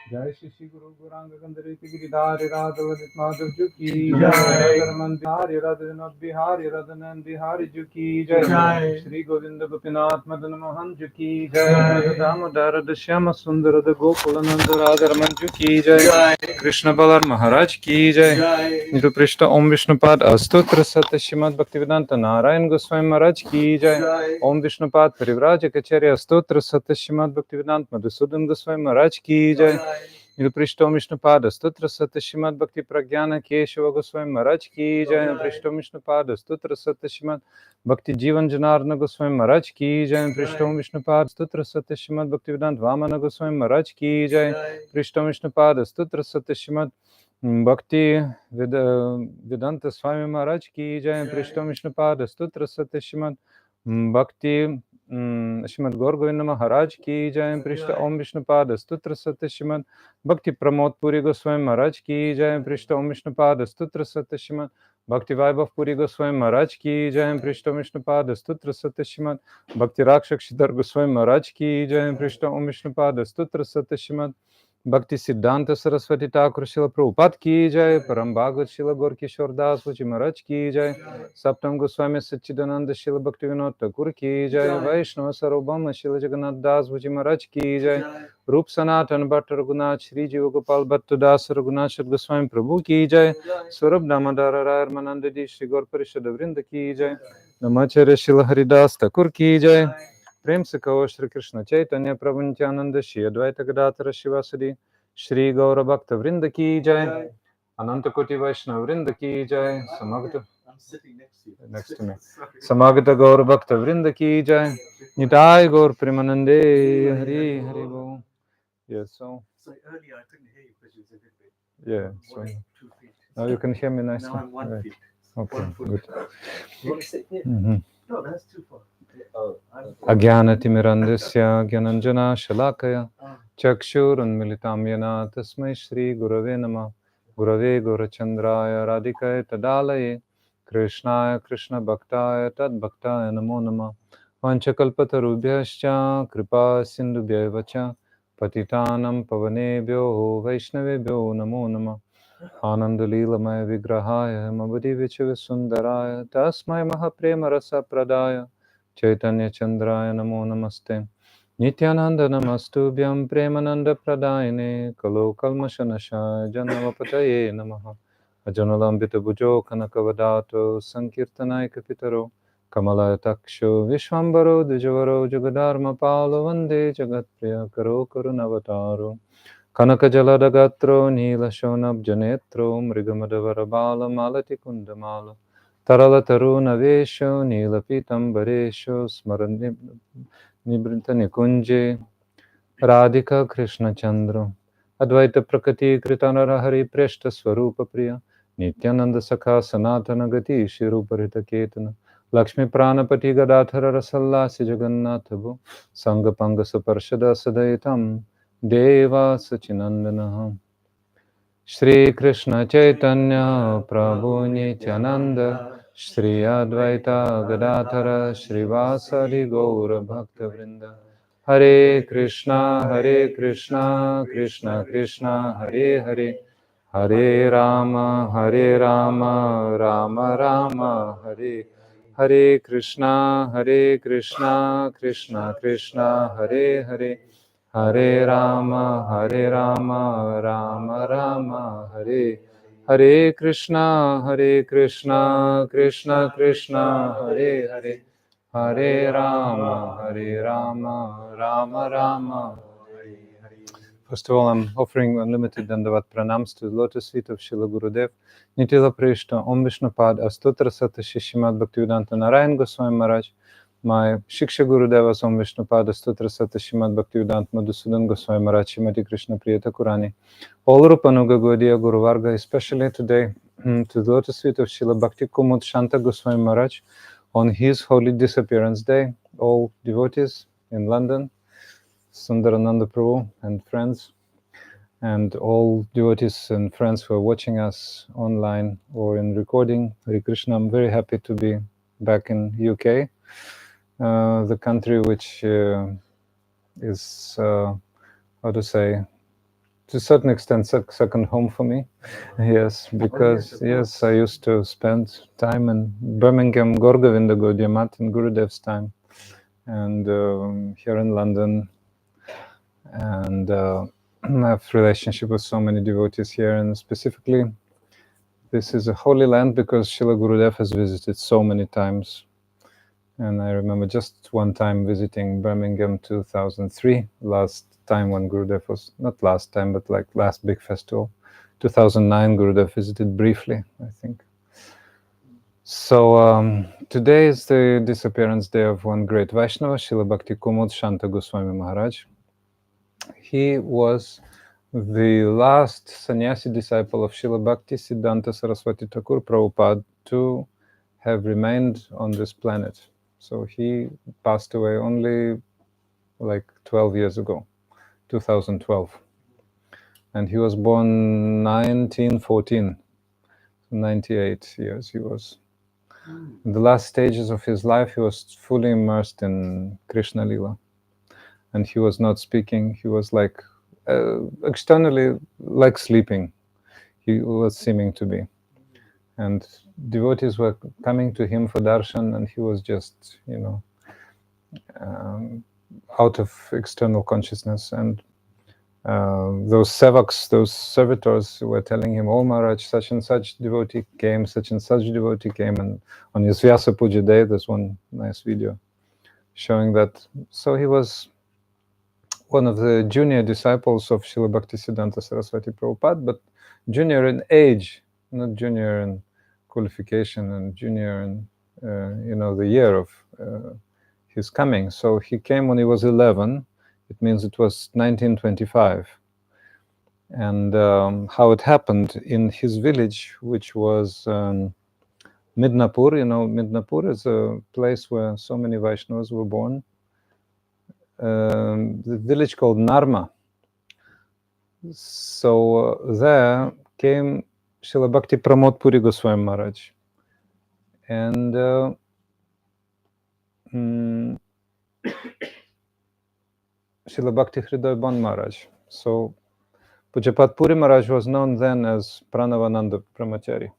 जय श्री गुरु गौरांग गंधर्व गिरिधारी राधव माधव जी की जय बिहारी रधन बिहारी रधन बिहारी जी की जय श्री गोविंद गोपीनाथ मदन मोहन जी की जय दामोदर श्याम सुंदर गोकुल नंद राधा रमन जी की जय कृष्ण बलर महाराज की जय निरु पृष्ठ ओम विष्णुपाद अस्तोत्र सत्य श्रीमद भक्तिवेदांत नारायण गोस्वामी महाराज की जय ओम विष्णुपाद परिव्राज कचर्य अस्तोत्र सत्य श्रीमद भक्तिवेदांत मधुसूदन गोस्वामी महाराज की जय पृष्ठों विष्णुपाद स्तोत्र सत्य श्रीमद भक्ति प्रज्ञान केशव गोस्वामी महाराज की जय पृष्ठों विष्णुपाद स्तोत्र सत्य श्रीमद भक्ति जीवन जनार्दन गोस्वामी महाराज की जय पृष्ठों विष्णुपाद स्तोत्र सत्य श्रीमद भक्ति वेदांत वामन गोस्वामी महाराज की जय पृष्ठों विष्णुपाद स्तोत्र सत्य श्रीमद भक्ति वेदांत स्वामी महाराज की जय पृष्ठों विष्णुपाद स्तोत्र सत्य श्रीमद भक्ति श्रीमद गौर गोविंद महाराज की जय पृष्ठ ओम विष्णुपाद स्तोत्र सत्य श्रीमद भक्ति प्रमोद पुरी गोस्वामी महाराज की जय पृष्ठ ओम विष्णुपाद स्तोत्र सत्य श्रीमद भक्ति वैभव पुरी गोस्वामी महाराज की जय पृष्ठ ओम विष्णुपाद स्तोत्र सत्य श्रीमद भक्ति राक्षसीधर गोस्वामी महाराज की जय पृष्ठ ओम विष्णुपाद स्तोत्र सत्य श्रीमद भक्ति सिद्धांत सरस्वती ठाकुर शिल प्रभुपाद की जय परम भागवत शिल गौर किशोर दास जी महाराज की जय सप्तम गोस्वामी सच्चिदानंद शिल भक्ति विनोद ठाकुर की जय वैष्णव सार्वभौम शिल जगन्नाथ दास जी महाराज की जय रूप सनातन भट्ट रघुनाथ श्री जीव गोपाल भट्ट दास रघुनाथ गोस्वामी प्रभु की जय सौरभ दामोदर राय रमानंद जी श्री गौर परिषद वृंद की जय नमाचार्य शिल हरिदास ठाकुर की जय प्रेम से कहो श्री कृष्ण चैतन्य प्रभु नित्यानंद श्री अद्वैत गदाधर शिवासदि श्री गौर भक्त वृंद की जय अनंत कोटि वैष्णव वृंद की जय समागत गौर भक्त वृंद की जय निताय गौर प्रेमानंदे हरि हरि बोल. Yes, so earlier I couldn't hear you because you was a little bit. Yeah, so 2 feet. Now you can hear me nicely. Now I'm 1 feet. Okay, good. You want to sit here? No, that's too far. अज्ञानतिमिरन्धस्य ज्ञानञ्जना शलाकया चक्षुरुन्मिलितं येन तस्मै श्रीगुरवे नमः. गुरवे गौरचन्द्राय राधिकाय तदालये कृष्णाय कृष्णभक्ताय तद्भक्ताय नमो नमः. वंशकल्पतरुभ्यश्च कृपा सिन्धुभ्यैव च पतितानं पवनेभ्यो वैष्णवेभ्यो नमो नमः. आनन्दलीलमय विग्रहाय मवधिविचविसुन्दराय तस्मै महाप्रेमरसप्रदाय चैतन्य चंद्राय नमो नमस्ते. नित्यानंद नमस्तुभ्यं प्रेमानंद प्रदायिने कलो कल्मषनाशाय जन्मपतये नमः. अजनलंबित भुजो कनकवदातो संकीर्तनाय कपितरो कमलायताक्षो विश्वम्बरो द्विजवरो जगधर्मपालो वन्दे जगत्प्रियकरो करुणवतारो कनकजलदगात्रो नीलशोणब्जनेत्रो मृगमदवरबालमालतिकुन्दमालो तरलतरुणवेशो नीलपीतम्बरेशो स्मरन् निभृतनिकुञ्जे राधिका कृष्णचन्द्रो अद्वैत प्रकृति कृतनरहरि प्रेष्ठस्वरूपप्रिय नित्यानंद सखा सनातन गति शिरूपहृतकेतन लक्ष्मी प्राणपति गदाधर रसल्लासि जगन्नाथ भो संगपंग सुपर्षद सदयितं देवा सचिनंदनः. श्री कृष्ण चैतन्य प्रभु नित्यानंद श्री अद्वैता गदाधर श्रीवासदि गौर भक्त वृंद. हरे Krishna Krishna Krishna Hare Hare Hare Ram Ram Ram Hare Hare. Krishna Krishna Krishna Hare Hare Hare Ram Ram Ram Hare Hare. Krishna Krishna Krishna Hare Hare Hare Ram Ram Ram Hare Hare. First of all, I'm offering unlimited dandavat pranams to the lotus feet of Srila Gurudev, Nitila Prishta, Om Vishnupad, Astotra Sata Shishimad Bhaktivedanta Narayan Goswami Maharaj, my Shiksha Gurudevas Om Vishnupad, Astotra Sata Shrimad Bhaktivedanta Madhusudan Goswami Maharaj, Srimati Krishna Priya Thakurani, all Rupanuga Gaudiya Guru Varga, especially today to the lotus feet of Srila Bhakti Kumud Shanta Goswami Maharaj on his holy disappearance day. All devotees in London, Sundarananda Prabhu and friends, and all devotees and friends who are watching us online or in recording. Hare Krishna, I'm very happy to be back in UK. the country which is, how to say, to a certain extent, second home for me. Yes, because yes, I used to spend time in Birmingham, Gorgovinda Gaudiya Math in Gurudev's time, and here in London, and I have relationship with so many devotees here, and specifically, this is a holy land because Srila Gurudev has visited so many times. And I remember just one time visiting Birmingham 2003, last time when Gurudev was, not last time, but like last big festival. 2009, Gurudev visited briefly, I think. So today is the disappearance day of one great Vaishnava, Srila Bhakti Kumud Shanta Goswami Maharaj. He was the last sannyasi disciple of Srila Bhakti Siddhanta Saraswati Thakur Prabhupada to have remained on this planet. So he passed away only like 12 years ago, 2012. And he was born 1914, 98 years he was. In the last stages of his life, he was fully immersed in Krishna Lila. And he was not speaking, he was like, externally, like sleeping, he was seeming to be. And devotees were coming to him for darshan, and he was just, out of external consciousness. And those sevaks, those servitors were telling him, "Oh Maharaj, such and such devotee came, such and such devotee came." And on his Vyasa Puja day, there's one nice video showing that. So he was one of the junior disciples of Srila Bhaktisiddhanta Saraswati Prabhupada, but junior in age, not junior in qualification, and junior in, the year of his coming. So he came when he was 11. It means it was 1925. And how it happened in his village, which was Midnapur. Midnapur is a place where so many Vaishnavas were born. The village called Narma. So there came Srila Bhakti Pramod Puri Goswami Maharaj. And Srila Bhakti Hriday Ban Maharaj. So Pujapat Puri Maharaj was known then as Pranavananda Brahmachari.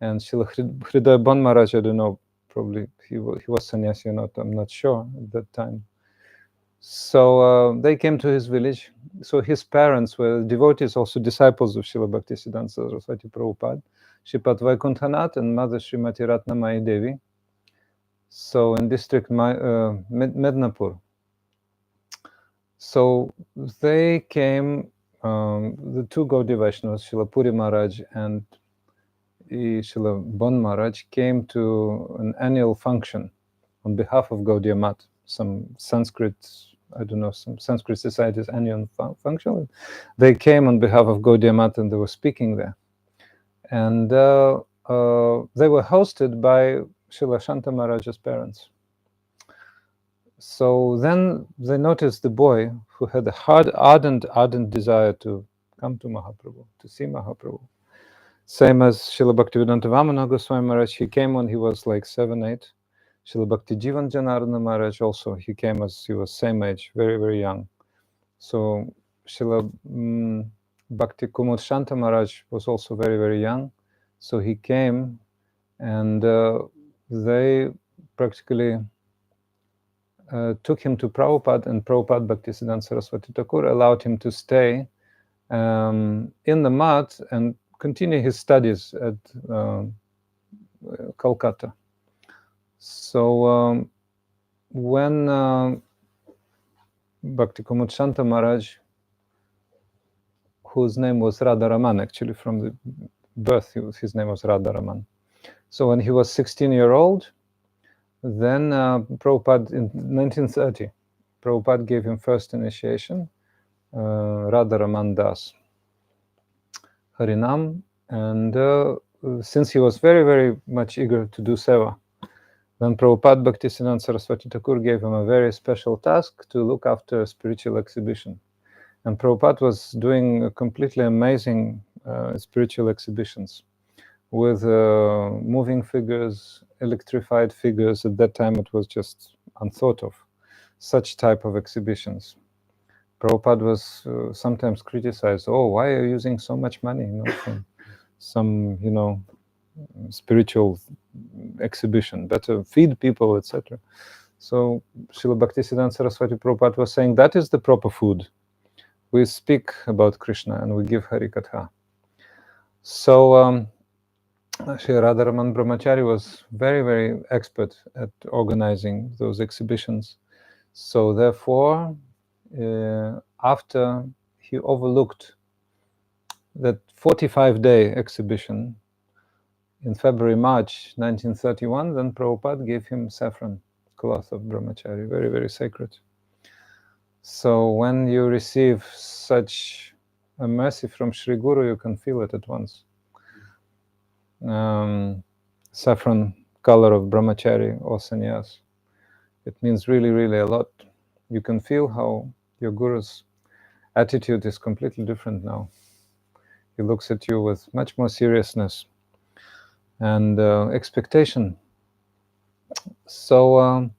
And Srila Hriday Ban Maharaj, I don't know, probably he was sannyasi or not, I'm not sure at that time. So they came to his village. So his parents were devotees, also disciples of Srila Bhaktisiddhanta Saraswati Prabhupada, Shripat Vaikuntanath and Mother Srimati Ratnamayi Devi. So in district Mednapur. So they came, the two Gaudiya Vaishnavas, Srila Puri Maharaj and Srila Bon Maharaj, came to an annual function on behalf of Gaudiya Math, some Sanskrit society's annual function. They came on behalf of Gaudiya Math and they were speaking there. And they were hosted by Srila Shanta Maharaj's parents. So then they noticed the boy who had a ardent desire to come to Mahaprabhu, to see Mahaprabhu. Same as Srila Bhaktivedanta Vamana Goswami Maharaj, he came when he was like 7, 8. Srila Bhakti Jivan Janardana Maharaj also, he came as he was same age, very, very young. So Srila Bhakti Kumud Shanta Maharaj was also very, very young. So he came and they practically took him to Prabhupada, and Prabhupada Bhaktisiddhanta Saraswati Thakur allowed him to stay in the mat and continue his studies at Kolkata. So when Bhakti Kumud Shanta Maharaj, whose name was Radharaman, actually from the birth, his name was Radharaman. So when he was 16-year-old, then Prabhupada, in 1930, Prabhupada gave him first initiation, Radharaman Das, Harinam, and since he was very, very much eager to do seva, then Prabhupada Bhaktisiddhanta Saraswati Thakur gave him a very special task to look after a spiritual exhibition. And Prabhupada was doing completely amazing spiritual exhibitions. with moving figures, electrified figures. At that time, it was just unthought of, such type of exhibitions. Prabhupada was sometimes criticized, oh, why are you using so much money, for some, spiritual exhibition, better feed people, etc. So Srila Bhaktisiddhanta Saraswati Prabhupada was saying that is the proper food. We speak about Krishna and we give Harikatha. So Sri Radharaman Brahmachari was very, very expert at organizing those exhibitions. So therefore, after he overlooked that 45-day exhibition in February, March 1931, then Prabhupada gave him saffron cloth of Brahmachari, very, very sacred. So when you receive such a mercy from Sri Guru, you can feel it at once. Saffron color of Brahmachari or sannyas. It means really, really a lot. You can feel how your Guru's attitude is completely different now. He looks at you with much more seriousness and expectation. So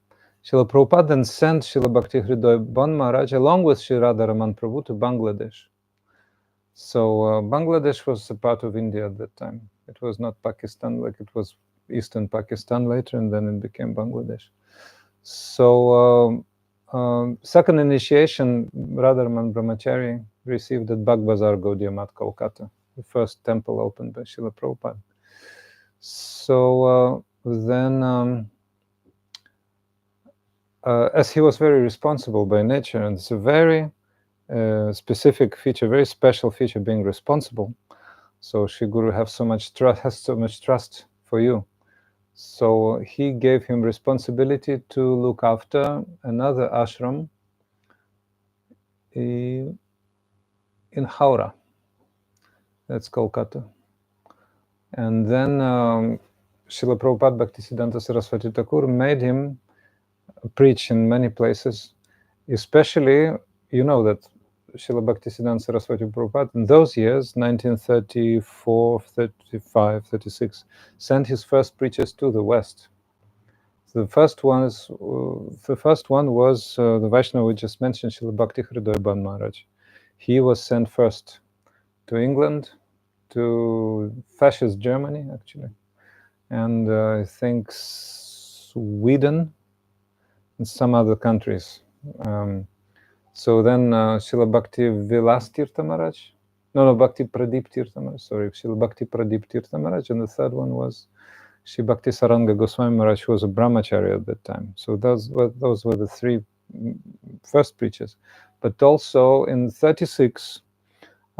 Srila Prabhupada then sent Srila Bhakti Ban Maharaj along with Sri Radharaman Prabhu to Bangladesh. So Bangladesh was a part of India at that time. It was not Pakistan like it was Eastern Pakistan later, and then it became Bangladesh. So second initiation, Radharaman Brahmachari received at Bagbazar Gaudiya Math, Kolkata, the first temple opened by Srila Prabhupada. So then, as he was very responsible by nature, and it's a very specific feature, very special feature, being responsible. So Sri Guru has so much trust for you. So he gave him responsibility to look after another ashram in Howrah. That's Kolkata. And then Srila Prabhupada Bhaktisiddhanta Saraswati Thakur made him preach in many places, especially, you know that Srila Bhaktisiddhanta Saraswati Prabhupada in those years, 1934, 35, 36, sent his first preachers to the West. The first one was the Vaishnava we just mentioned, Srila Bhakti Ban Maharaj. He was sent first to England, to fascist Germany, actually, and I think Sweden and some other countries. So then Srila Bhakti Vilas Tirtha Maharaj, Bhakti Pradip Tirtha Maharaj, Srila Bhakti Pradip Tirtha Maharaj, and the third one was Sri Bhakti Saranga Goswami Maharaj, who was a brahmachari at that time. So those were the three first preachers. But also in 36,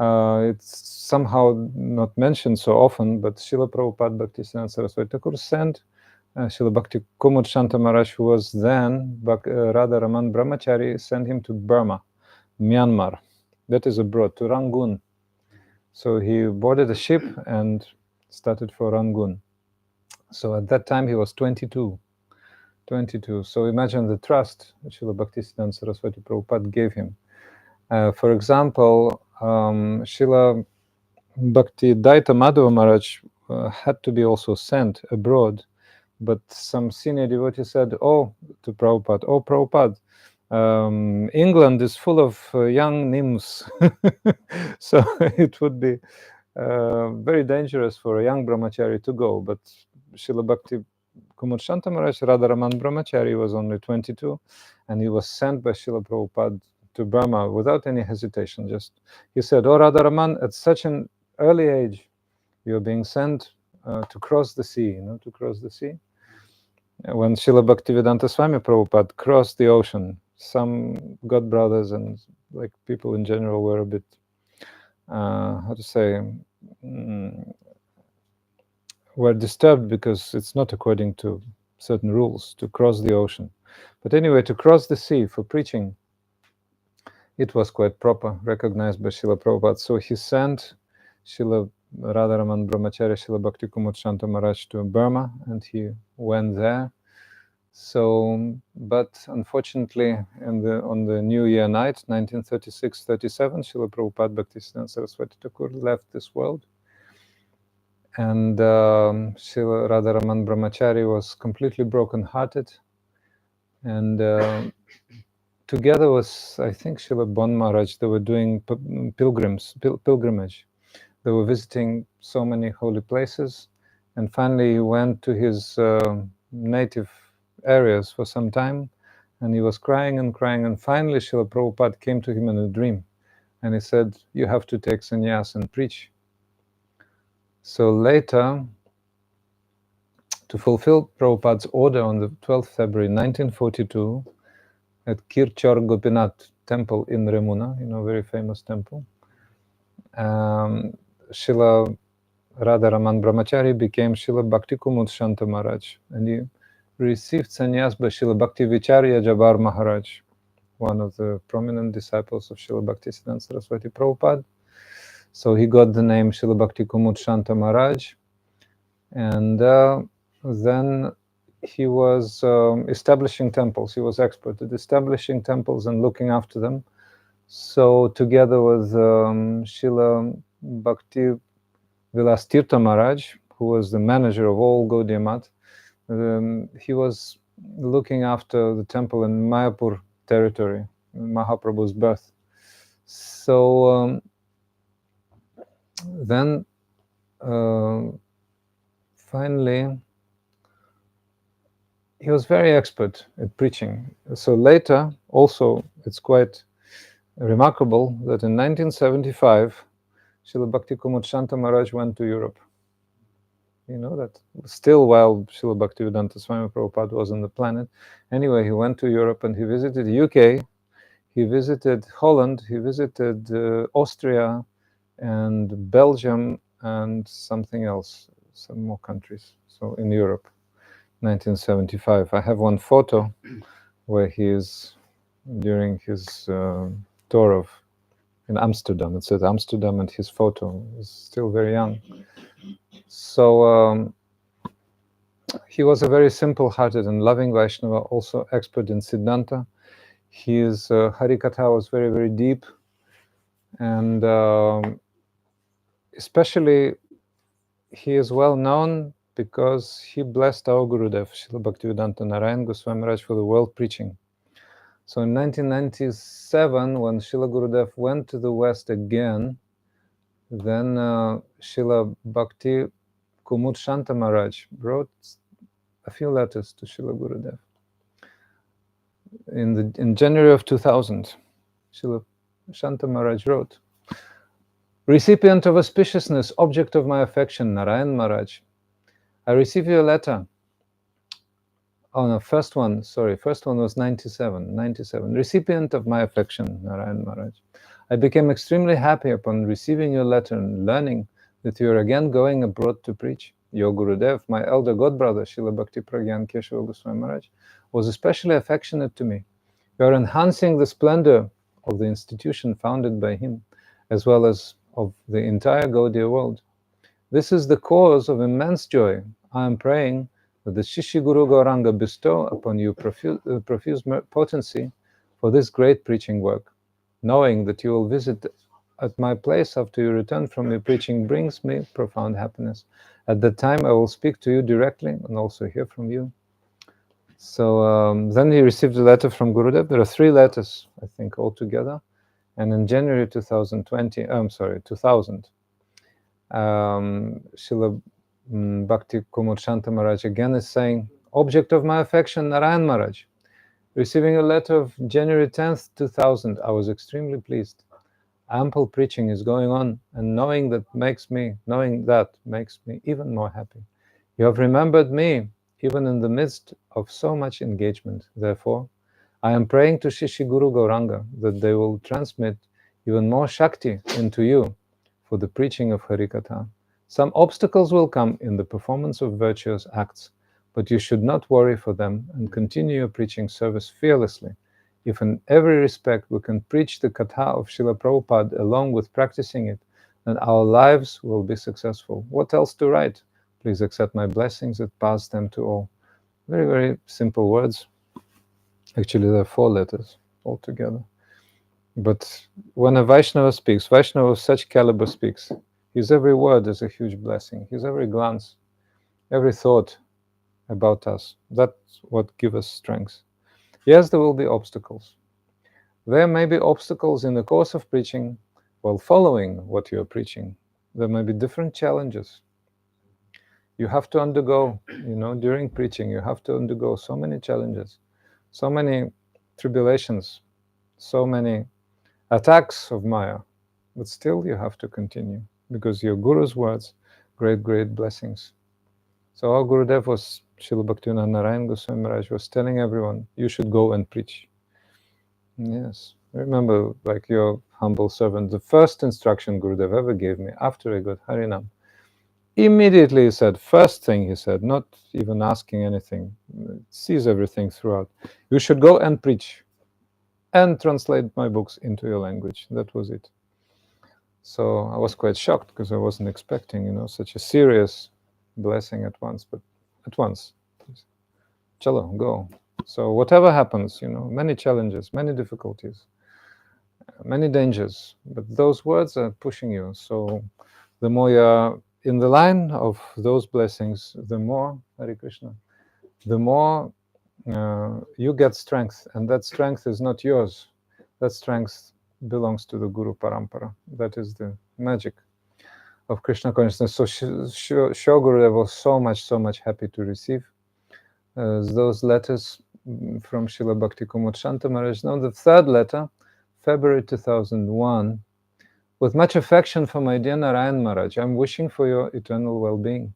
it's somehow not mentioned so often, but Srila Prabhupada Bhaktisiddhanta Saraswati Thakur sent Srila Bhakti Kumud Shanta Maharaj, who was then Radharaman Brahmachari, sent him to Burma, Myanmar. That is abroad, to Rangoon. So he boarded a ship and started for Rangoon. So at that time he was 22. So imagine the trust that Srila Bhaktisiddhanta Saraswati Prabhupada gave him. For example, Srila Bhakti Daita Madhava Maharaj had to be also sent abroad, but some senior devotee said, to Prabhupada, England is full of young nymphs, so it would be very dangerous for a young brahmachari to go. But Srila Bhakti Kumud Shanta Maharaj, Radharaman Brahmachari, was only 22, and he was sent by Srila Prabhupada to Burma without any hesitation. Just he said, "Oh Radharaman, at such an early age, you're being sent to cross the sea." To cross the sea. When Srila Bhaktivedanta Swami Prabhupada crossed the ocean, some God brothers and like people in general were a bit, were disturbed because it's not according to certain rules to cross the ocean. But anyway, to cross the sea for preaching, it was quite proper, recognized by Srila Prabhupada. So he sent Srila Radharaman Brahmachari, Srila Bhakti Kumud Shanta Maharaj to Burma, and he went there. So, but unfortunately, on the New Year night, 1936-37, Srila Prabhupada Bhaktisiddhanta Saraswati Thakur left this world. And Srila Radharaman Brahmachari was completely broken-hearted, and together with, I think, Srila Bon Maharaj, they were doing pilgrimage. They were visiting so many holy places, and finally he went to his native areas for some time, and he was crying and crying, and finally Srila Prabhupada came to him in a dream, and he said, "You have to take sannyas and preach." So later, to fulfill Prabhupada's order on the 12th February 1942 at Kirchor Gopinath temple in Remuna, very famous temple, Srila Radharaman Brahmachari became Srila Bhakti Kumud Shanta Maharaj, and he received sannyas by Srila Bhakti Vicharya Jabar Maharaj, one of the prominent disciples of Srila Bhaktisiddhanta Saraswati Prabhupada. So he got the name Srila Bhakti Kumud Shanta Maharaj, and then he was establishing temples. He was expert at establishing temples and looking after them. So together with Srila Bhakti Vilas Tirtha Maharaj, who was the manager of all Gaudiya Math, he was looking after the temple in Mayapur territory, Mahaprabhu's birth. So then finally he was very expert at preaching. So later, also, it's quite remarkable that in 1975, Srila Bhakti Kumud Shanta Maharaj went to Europe. You know that? Still while Srila Bhaktivedanta Swami Prabhupada was on the planet. Anyway, he went to Europe and he visited the UK, he visited Holland, he visited Austria and Belgium and something else, some more countries. So in Europe, 1975. I have one photo where he is during his tour in Amsterdam. It says Amsterdam, and his photo is still very young. So he was a very simple-hearted and loving Vaishnava, also expert in Siddhanta. His Harikatha was very, very deep, and especially he is well known because he blessed our Gurudev, Srila Bhaktivedanta Narayan Goswami Maharaj, for the world preaching. So in 1997, when Srila Gurudev went to the West again, then Srila Bhakti Kumud Shanta Maharaj wrote a few letters to Srila Gurudev. In January of 2000, Srila Shanta Maharaj wrote, "Recipient of auspiciousness, object of my affection, Narayan Maharaj, I receive your letter." Oh no, first one was 97. Recipient of my affection, Narayan Maharaj, I became extremely happy upon receiving your letter and learning that you are again going abroad to preach. Your Gurudev, my elder godbrother, Srila Bhakti Pragyan Keshava Goswami Maharaj, was especially affectionate to me. You are enhancing the splendor of the institution founded by him, as well as of the entire Gaudiya world. This is the cause of immense joy. I am praying that the Shishi Guru Gauranga bestow upon you profuse potency for this great preaching work. Knowing that you will visit at my place after you return from your preaching brings me profound happiness. At that time, I will speak to you directly and also hear from you. So then he received a letter from Gurudev. There are 3 letters, I think, altogether. And in January 2000, Srila Bhakti Kumud Shanta Maharaj again is saying, object of my affection, Narayan Maharaj. Receiving a letter of January 10th, 2000, I was extremely pleased. Ample preaching is going on, and knowing that makes me even more happy. You have remembered me, even in the midst of so much engagement. Therefore, I am praying to Shishi Guru Gauranga that they will transmit even more Shakti into you for the preaching of Harikatha. Some obstacles will come in the performance of virtuous acts, but you should not worry for them and continue your preaching service fearlessly. If in every respect we can preach the Katha of Srila Prabhupada along with practicing it, then our lives will be successful. What else to write? Please accept my blessings and pass them to all. Very, very simple words. Actually, there are 4 letters altogether. But when a Vaishnava speaks, Vaishnava of such caliber speaks, His every word is a huge blessing. His every glance, every thought about us, that's what gives us strength. Yes, there will be obstacles. There may be obstacles in the course of preaching while following what you're preaching. There may be different challenges. You have to undergo, during preaching, you have to undergo so many challenges, so many tribulations, so many attacks of Maya. But still you have to continue, because your Guru's words, great, great blessings. So our Gurudev was, Srila Bhaktivinoda Narayan Goswami Maharaj was telling everyone, you should go and preach. Yes. Remember, like your humble servant, the first instruction Gurudev ever gave me after I got Harinam, immediately he said, first thing he said, not even asking anything, sees everything throughout, you should go and preach and translate my books into your language. That was it. So I was quite shocked, because I wasn't expecting, such a serious blessing at once, but at once. Chalo, go. So whatever happens, many challenges, many difficulties, many dangers, but those words are pushing you. So the more you're in the line of those blessings, the more, Hare Krishna, the more you get strength. And that strength is not yours. That strength belongs to the Guru Parampara. That is the magic of Krishna consciousness. So Gurudev was so much happy to receive those letters from Srila Bhakti Kumud Shanta Maharaj. Now the third letter, February 2001, with much affection for my dear Narayan Maharaj, I'm wishing for your eternal well-being.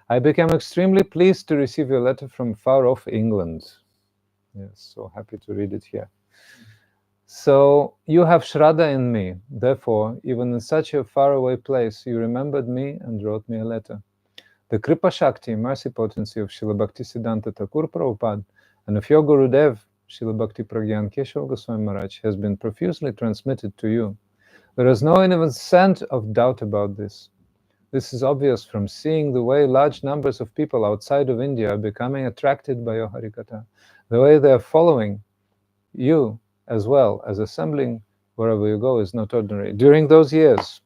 I became extremely pleased to receive your letter from far off England. Yes, so happy to read it here. So you have Shraddha in me. Therefore, even in such a faraway place, you remembered me and wrote me a letter. The Kripa Shakti, mercy potency of Srila Bhakti Siddhanta Thakur Prabhupada and of your Gurudev, Srila Bhakti Pragyan Keshav Goswami Maharaj, has been profusely transmitted to you. There is no even scent of doubt about this. This is obvious from seeing the way large numbers of people outside of India are becoming attracted by your Harikatha, the way they are following you, as well as assembling wherever you go, is not ordinary. During those years,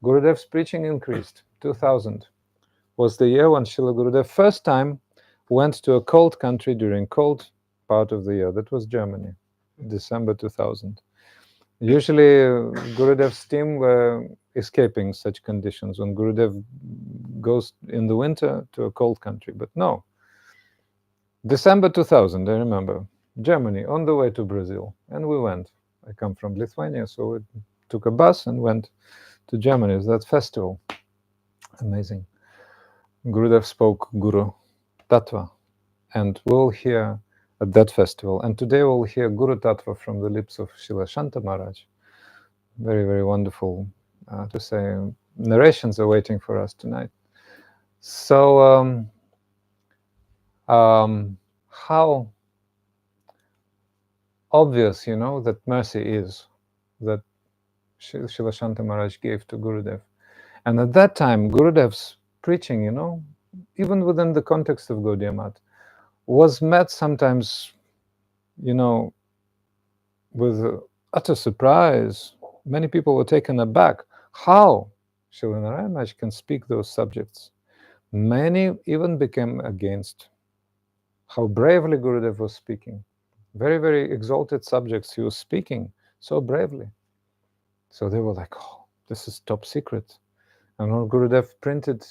Gurudev's preaching increased. 2000 was the year when Srila Gurudev first time went to a cold country during cold part of the year. That was Germany, December 2000. Usually Gurudev's team were escaping such conditions when Gurudev goes in the winter to a cold country. But no, December 2000, I remember, Germany, on the way to Brazil. And we went. I come from Lithuania, so we took a bus and went to Germany. It was that festival. Amazing. Gurudev spoke guru-tattva. And we'll hear at that festival. And today we'll hear guru-tattva from the lips of Srila Shanta Maharaj. Very, very wonderful, to say. Narrations are waiting for us tonight. So, how obvious, that mercy is that Srila Shanta Maharaj gave to Gurudev. And at that time, Gurudev's preaching, even within the context of Gaudiya Math, was met sometimes, with utter surprise. Many people were taken aback. How Srila Narayan Maharaj can speak those subjects? Many even became against. How bravely Gurudev was speaking. Very, very exalted subjects he was speaking so bravely. So they were like, oh, this is top secret. And when Gurudev printed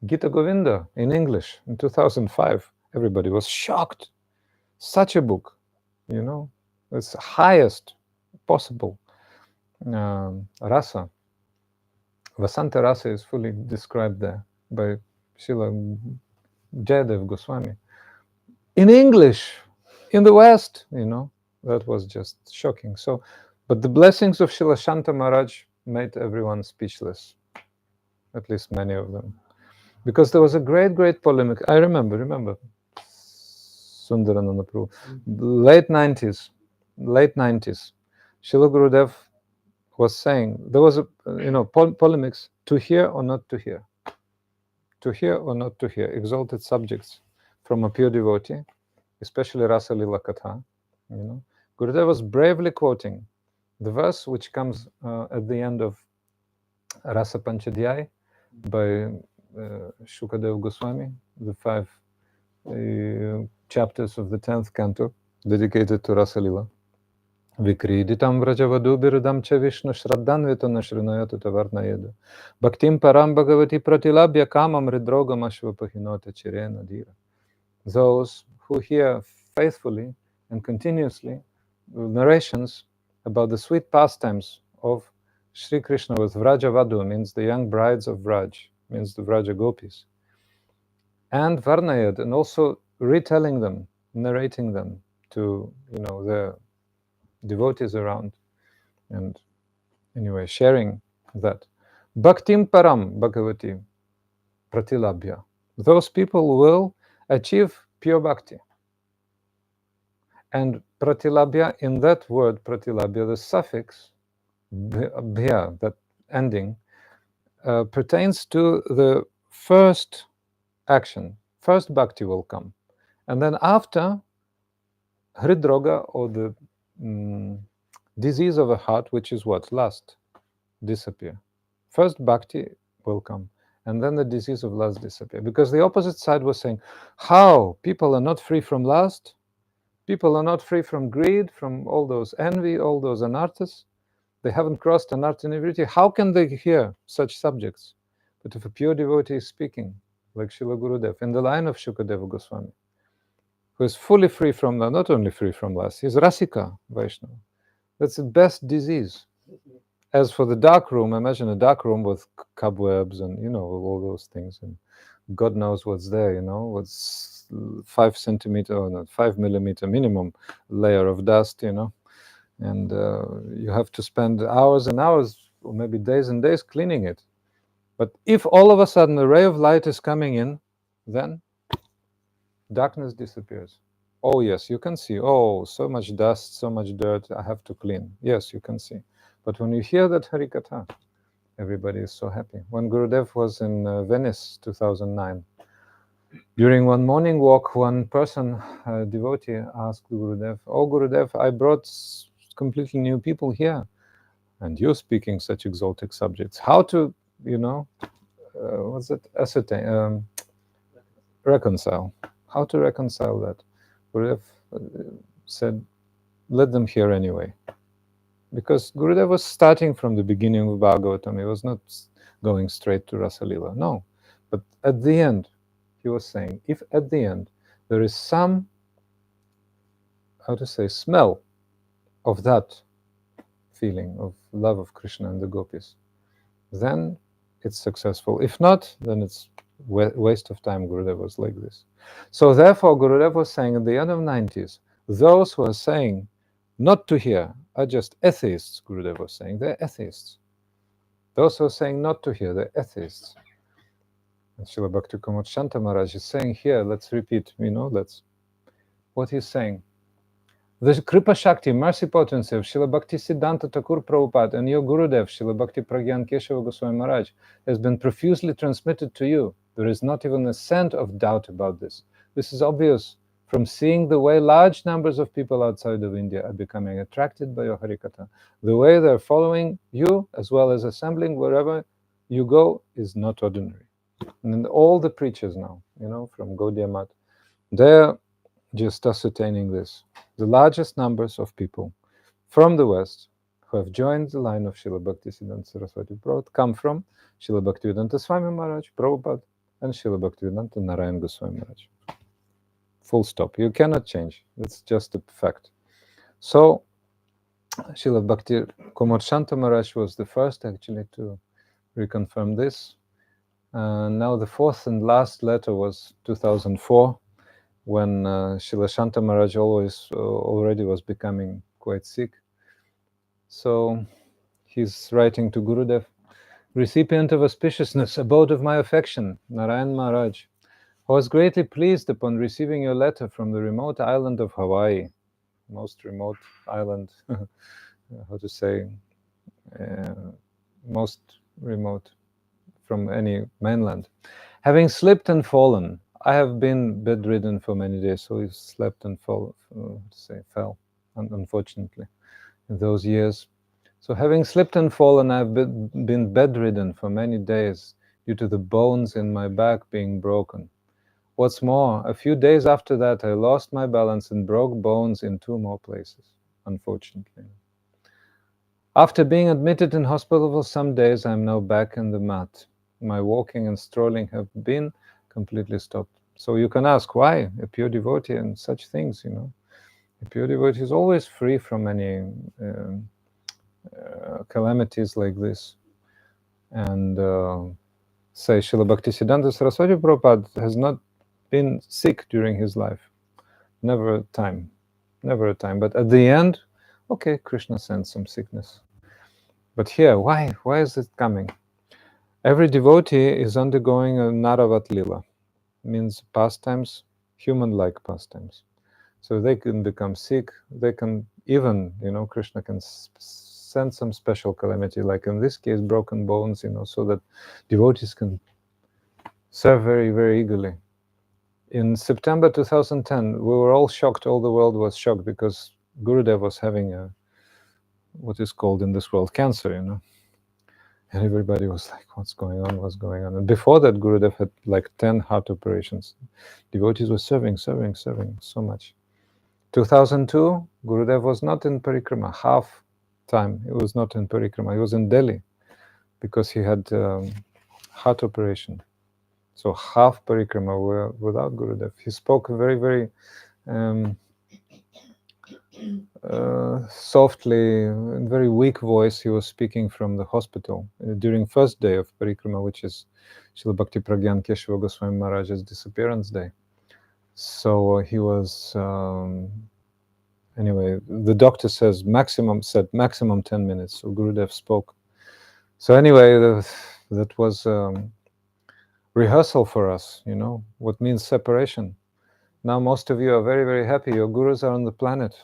Gita Govinda in English in 2005, everybody was shocked. Such a book, it's highest possible rasa. Vasanta rasa is fully described there by Srila Jayadev Goswami. In English, in the West, that was just shocking. So, but the blessings of Srila Shanta Maharaj made everyone speechless, at least many of them. Because there was a great, great polemic. I remember, Sundarananda Prabhu, late 90s, Srila Gurudev was saying, there was a, polemics, to hear or not to hear. To hear or not to hear, exalted subjects from a pure devotee, especially Rasa Lila Katha. Gurudev was bravely quoting the verse which comes at the end of Rasa Panchadhyay by Shukadev Goswami, the 5 chapters of the 10th canto dedicated to Rasa Lila. Vikriditam vrajavadu biradam cha Vishnu shraddhanvito nashrinayatu tavarnayadu. Bhaktim param bhagavati pratilabhya kamam hridrogam ashvapahinota chirena dhira. Those who hear faithfully and continuously narrations about the sweet pastimes of Sri Krishna with Vrajavadu, means the young brides of Vraj, means the Vraja gopis, and Varnayad, and also retelling them, narrating them to their devotees around, and anyway sharing that. Bhaktim param bhagavati pratilabhya. Those people will achieve pure bhakti. And pratilabhya, in that word pratilabhya, the suffix bhya, that ending, pertains to the first action. First bhakti will come. And then after, hridroga, or the disease of the heart, which is what? Lust, disappear. First bhakti will come, and then the disease of lust disappear. Because the opposite side was saying, how? People are not free from lust? People are not free from greed, from all those envy, all those anarthas. They haven't crossed anartha nivritti. How can they hear such subjects? But if a pure devotee is speaking, like Srila Gurudev, in the line of Shukadeva Goswami, who is fully free from lust, not only free from lust, he's Rasika Vaishnava. That's the best disease. As for the dark room, imagine a dark room with cobwebs and, all those things. And God knows what's there, what's 5 centimeter or not 5 millimeter minimum layer of dust, and you have to spend hours and hours, or maybe days and days, cleaning it. But if all of a sudden a ray of light is coming in, then darkness disappears. Oh yes, you can see, oh, so much dust, so much dirt, I have to clean. Yes, you can see. But when you hear that Harikatha, everybody is so happy. When Gurudev was in Venice, 2009, during one morning walk, one person, a devotee, asked Gurudev, "Oh Gurudev, I brought completely new people here, and you're speaking such exotic subjects. How to, ascertain, reconcile? How to reconcile that?" Gurudev said, "Let them hear anyway." Because Gurudev was starting from the beginning of Bhagavatam. He was not going straight to Rasa Lila. No. But at the end, he was saying, if at the end there is some, smell of that feeling of love of Krishna and the gopis, then it's successful. If not, then it's waste of time. Gurudev was like this. So therefore, Gurudev was saying at the end of 90s, those who are saying not to hear are just atheists, Gurudev was saying. They're atheists. Those who are saying not to hear, they're atheists. And Srila Bhakti Kumud Shanta Maharaj is saying here, let's repeat, that's what he's saying. The Kripa Shakti, mercy potency of Srila Bhakti Siddhanta Thakur Prabhupada and your Gurudev, Srila Bhakti Pragyan Keshava Goswami Maharaj, has been profusely transmitted to you. There is not even a cent of doubt about this. This is obvious from seeing the way large numbers of people outside of India are becoming attracted by your Harikatha. The way they're following you, as well as assembling wherever you go, is not ordinary. And all the preachers now, from Gaudiya Math, they're just ascertaining this. The largest numbers of people from the West who have joined the line of Srila Bhakti Siddhanta Saraswati Prabhupada come from Srila Bhaktivedanta Swami Maharaj, Prabhupada, and Srila Bhaktivedanta Narayan Goswami Maharaj. Full stop. You cannot change. It's just a fact. So, Srila Bhakti Kumud Shanta Maharaj was the first actually to reconfirm this. Now the fourth and last letter was 2004, when Srila Shanta Maharaj already was becoming quite sick. So he's writing to Gurudev, recipient of auspiciousness, abode of my affection, Narayan Maharaj, who was greatly pleased upon receiving your letter from the remote island of Hawaii, most remote island, most remote from any mainland. Having slipped and fallen, I have been bedridden for many days, so he slept and fell, unfortunately, in those years. So having slipped and fallen, I've been bedridden for many days due to the bones in my back being broken. What's more, a few days after that, I lost my balance and broke bones in 2 more places, unfortunately. After being admitted in hospital for some days, I'm now back in the mat. My walking and strolling have been completely stopped. So you can ask, why a pure devotee and such things, A pure devotee is always free from any calamities like this. And say Srila Bhaktisiddhanta Saraswati Prabhupada has not been sick during his life. Never a time. Never a time. But at the end, okay, Krishna sends some sickness. But here, why? Why is it coming? Every devotee is undergoing a Naravat Lila. Means pastimes, human-like pastimes. So they can become sick. They can even, Krishna can send some special calamity, like in this case, broken bones, so that devotees can serve very, very eagerly. In September 2010, we were all shocked. All the world was shocked because Gurudev was having what is called in this world cancer, And everybody was like, what's going on? What's going on? And before that, Gurudev had like 10 heart operations. Devotees were serving so much. 2002, Gurudev was not in parikrama. Half time he was not in parikrama. He was in Delhi because he had heart operation. So half parikrama were without Gurudev. He spoke very, very softly, in very weak voice. He was speaking from the hospital during first day of parikrama, which is Srila Bhakti Pragyan Keshava Goswami Maharaja's disappearance day. So he was anyway. The doctor said maximum 10 minutes. So Gurudev spoke. So anyway, that was rehearsal for us. What means separation. Now most of you are very, very happy. Your gurus are on the planet.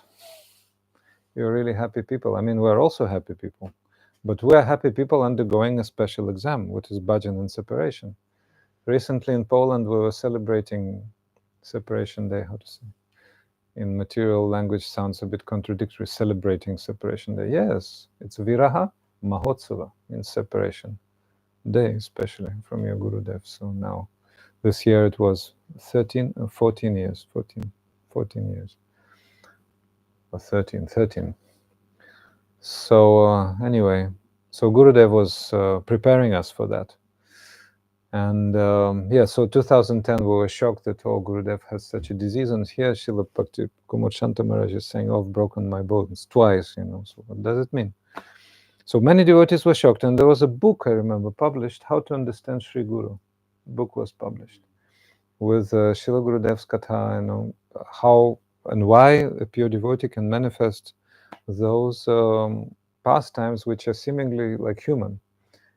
You're really happy people. I mean, we're also happy people. But we're happy people undergoing a special exam, which is bhajan and separation. Recently in Poland, we were celebrating Separation Day. How to say? In material language sounds a bit contradictory, celebrating Separation Day. Yes, it's Viraha Mahotsava, in separation day, especially from your Gurudev. So now, this year it was 14 years. Or 13. So anyway, so Gurudev was preparing us for that. And so 2010 we were shocked that Gurudev has such a disease, and here Srila Bhakti Kumud Shanta Maharaj is saying, I've broken my bones twice, So what does it mean? So many devotees were shocked, and there was a book, I remember, published, How to Understand Sri Guru. Book was published with Srila Gurudev's Katha, how and why a pure devotee can manifest those pastimes which are seemingly like human.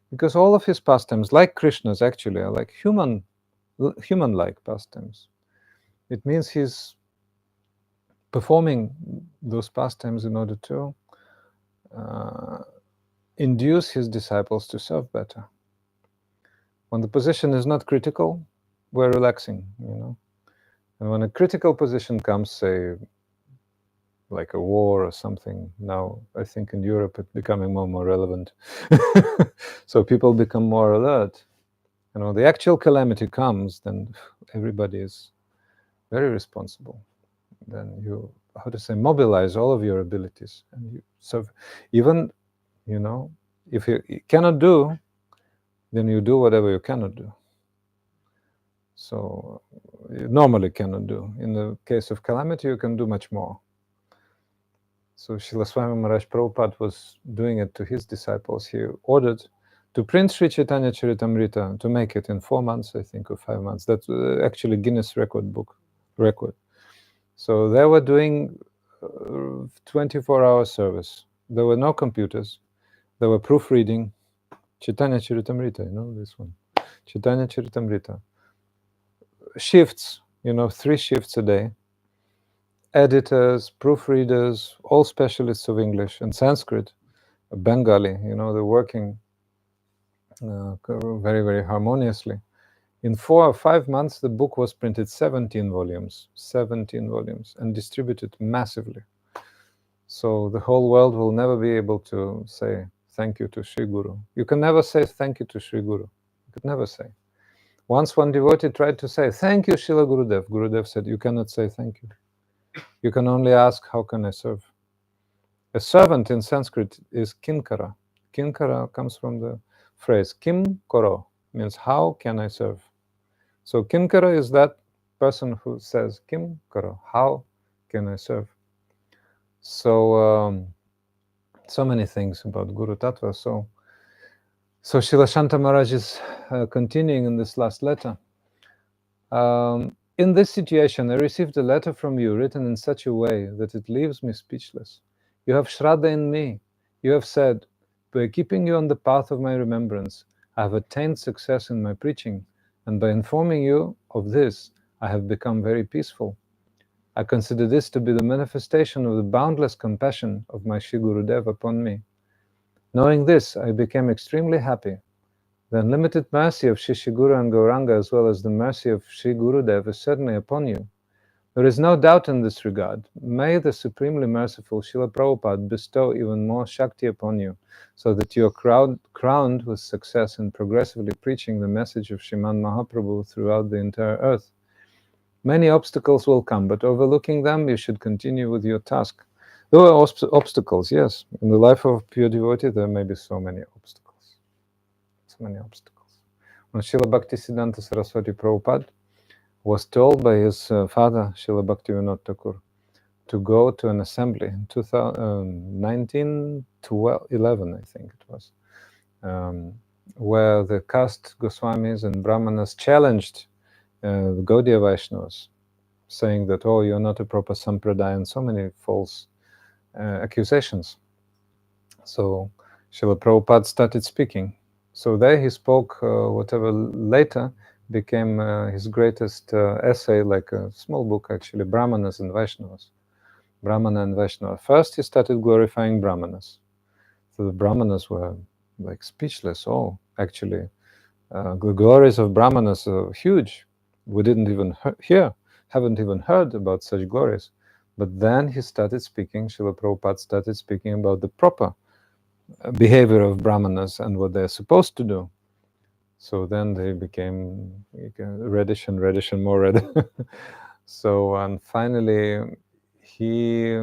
Because all of his pastimes, like Krishna's, actually are like human-like pastimes. It means he's performing those pastimes in order to induce his disciples to serve better. When the position is not critical, we're relaxing, And when a critical position comes, say, like a war or something, now I think in Europe it's becoming more and more relevant. So people become more alert. And when the actual calamity comes, then everybody is very responsible. Then you, mobilize all of your abilities. And you serve. Even, if you cannot do, then you do whatever you cannot do. So you normally cannot do. In the case of calamity, you can do much more. So Srila Swami Maharaj Prabhupada was doing it to his disciples. He ordered to print Sri Chaitanya Charitamrita, to make it in 4 months, I think, or 5 months. That's actually Guinness record. So they were doing 24-hour service. There were no computers. They were proofreading Chaitanya Charitamrita, this one. Chaitanya Charitamrita. Shifts, 3 shifts a day. Editors, proofreaders, all specialists of English and Sanskrit, Bengali, they're working very, very harmoniously. In 4 or 5 months, the book was printed 17 volumes, and distributed massively. So the whole world will never be able to say thank you to Sri Guru. You can never say thank you to Sri Guru. You could never say. Once one devotee tried to say, thank you, Srila Gurudev. Gurudev said, you cannot say thank you. You can only ask, how can I serve? A servant in Sanskrit is kinkara. Kinkara comes from the phrase kim koro, means how can I serve? So kinkara is that person who says kim karo, how can I serve? So so many things about guru-tattva. So Srila Shanta Maharaj is continuing in this last letter. In this situation, I received a letter from you written in such a way that it leaves me speechless. You have Shraddha in me. You have said, by keeping you on the path of my remembrance, I have attained success in my preaching, and by informing you of this, I have become very peaceful. I consider this to be the manifestation of the boundless compassion of my Shri Gurudev upon me. Knowing this, I became extremely happy. The unlimited mercy of Shri Guru and Gauranga, as well as the mercy of Shri Gurudev, is certainly upon you. There is no doubt in this regard. May the supremely merciful Srila Prabhupada bestow even more Shakti upon you, so that you are crowned with success in progressively preaching the message of Sriman Mahaprabhu throughout the entire earth. Many obstacles will come, but overlooking them, you should continue with your task. There are obstacles, yes. In the life of a pure devotee, there may be so many obstacles. So many obstacles. When Srila Bhaktisiddhanta Saraswati Prabhupada was told by his father, Srila Bhaktivinoda Thakur, to go to an assembly in 1911, I think it was, where the caste Goswamis and Brahmanas challenged the Gaudiya Vaishnavas, saying that, oh, you're not a proper sampradaya, and so many false accusations. So Srila Prabhupada started speaking. So there he spoke whatever later became his greatest essay, like a small book actually, Brahmanas and Vaishnavas. Brahmana and Vaishnava. First he started glorifying Brahmanas. So the Brahmanas were like speechless. Oh, actually, the glories of Brahmanas are huge. We didn't even haven't even heard about such glories. But then he started speaking, Srila Prabhupada started speaking about the proper behavior of Brahmanas and what they're supposed to do. So then they became reddish and reddish and more red. So, and finally, he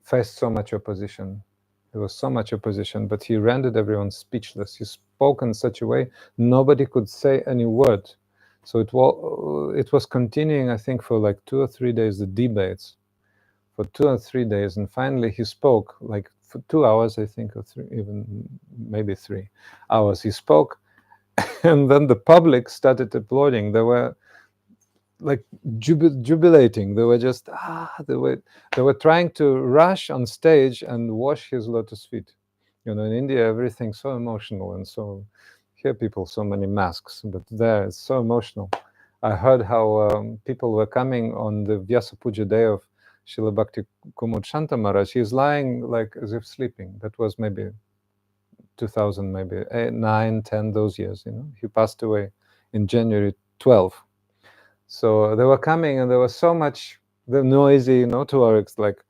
faced so much opposition. There was so much opposition, but he rendered everyone speechless. He spoke in such a way nobody could say any word. So it was continuing, I think, for like 2 or 3 days, the debates, for 2 or 3 days, and finally he spoke like for 2 hours, I think, or 3, even maybe 3 hours. He spoke, and then the public started applauding. They were like jubilating. They were just they were trying to rush on stage and wash his lotus feet. You know, in India everything's so emotional, and so here people so many masks, but there it's so emotional. I heard how people were coming on the Vyasa Puja day of Srila Bhakti Kumud Shanta Maharaj. He's lying like as if sleeping. That was maybe 2000, maybe 8, 9, 10, those years. You know, he passed away in January 12. So they were coming, and there was so much the noisy, you know, tourists. Like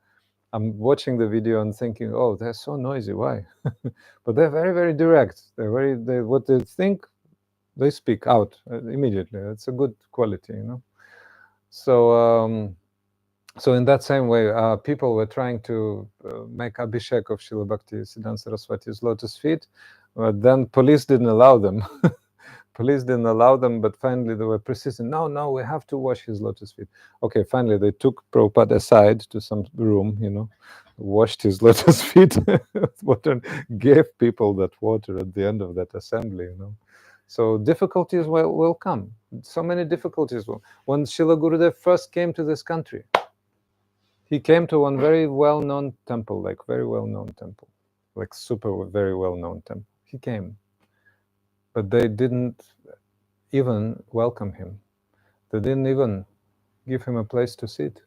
I'm watching the video and thinking, oh, they're so noisy. Why? But they're very, very direct. What they think, they speak out immediately. It's a good quality, you know. So so in that same way, people were trying to make Abhishek of Srila Bhakti Siddhanta Saraswati's lotus feet, but then police didn't allow them. Police didn't allow them, but finally they were persistent. No, we have to wash his lotus feet. Okay, finally they took Prabhupada aside to some room, you know, washed his lotus feet, water, gave people that water at the end of that assembly, you know. So difficulties will come. So many difficulties will. When Srila Gurudev first came to this country, he came to one very well-known temple, like very well-known temple, like super very well-known temple. He came. But they didn't even welcome him. They didn't even give him a place to sit.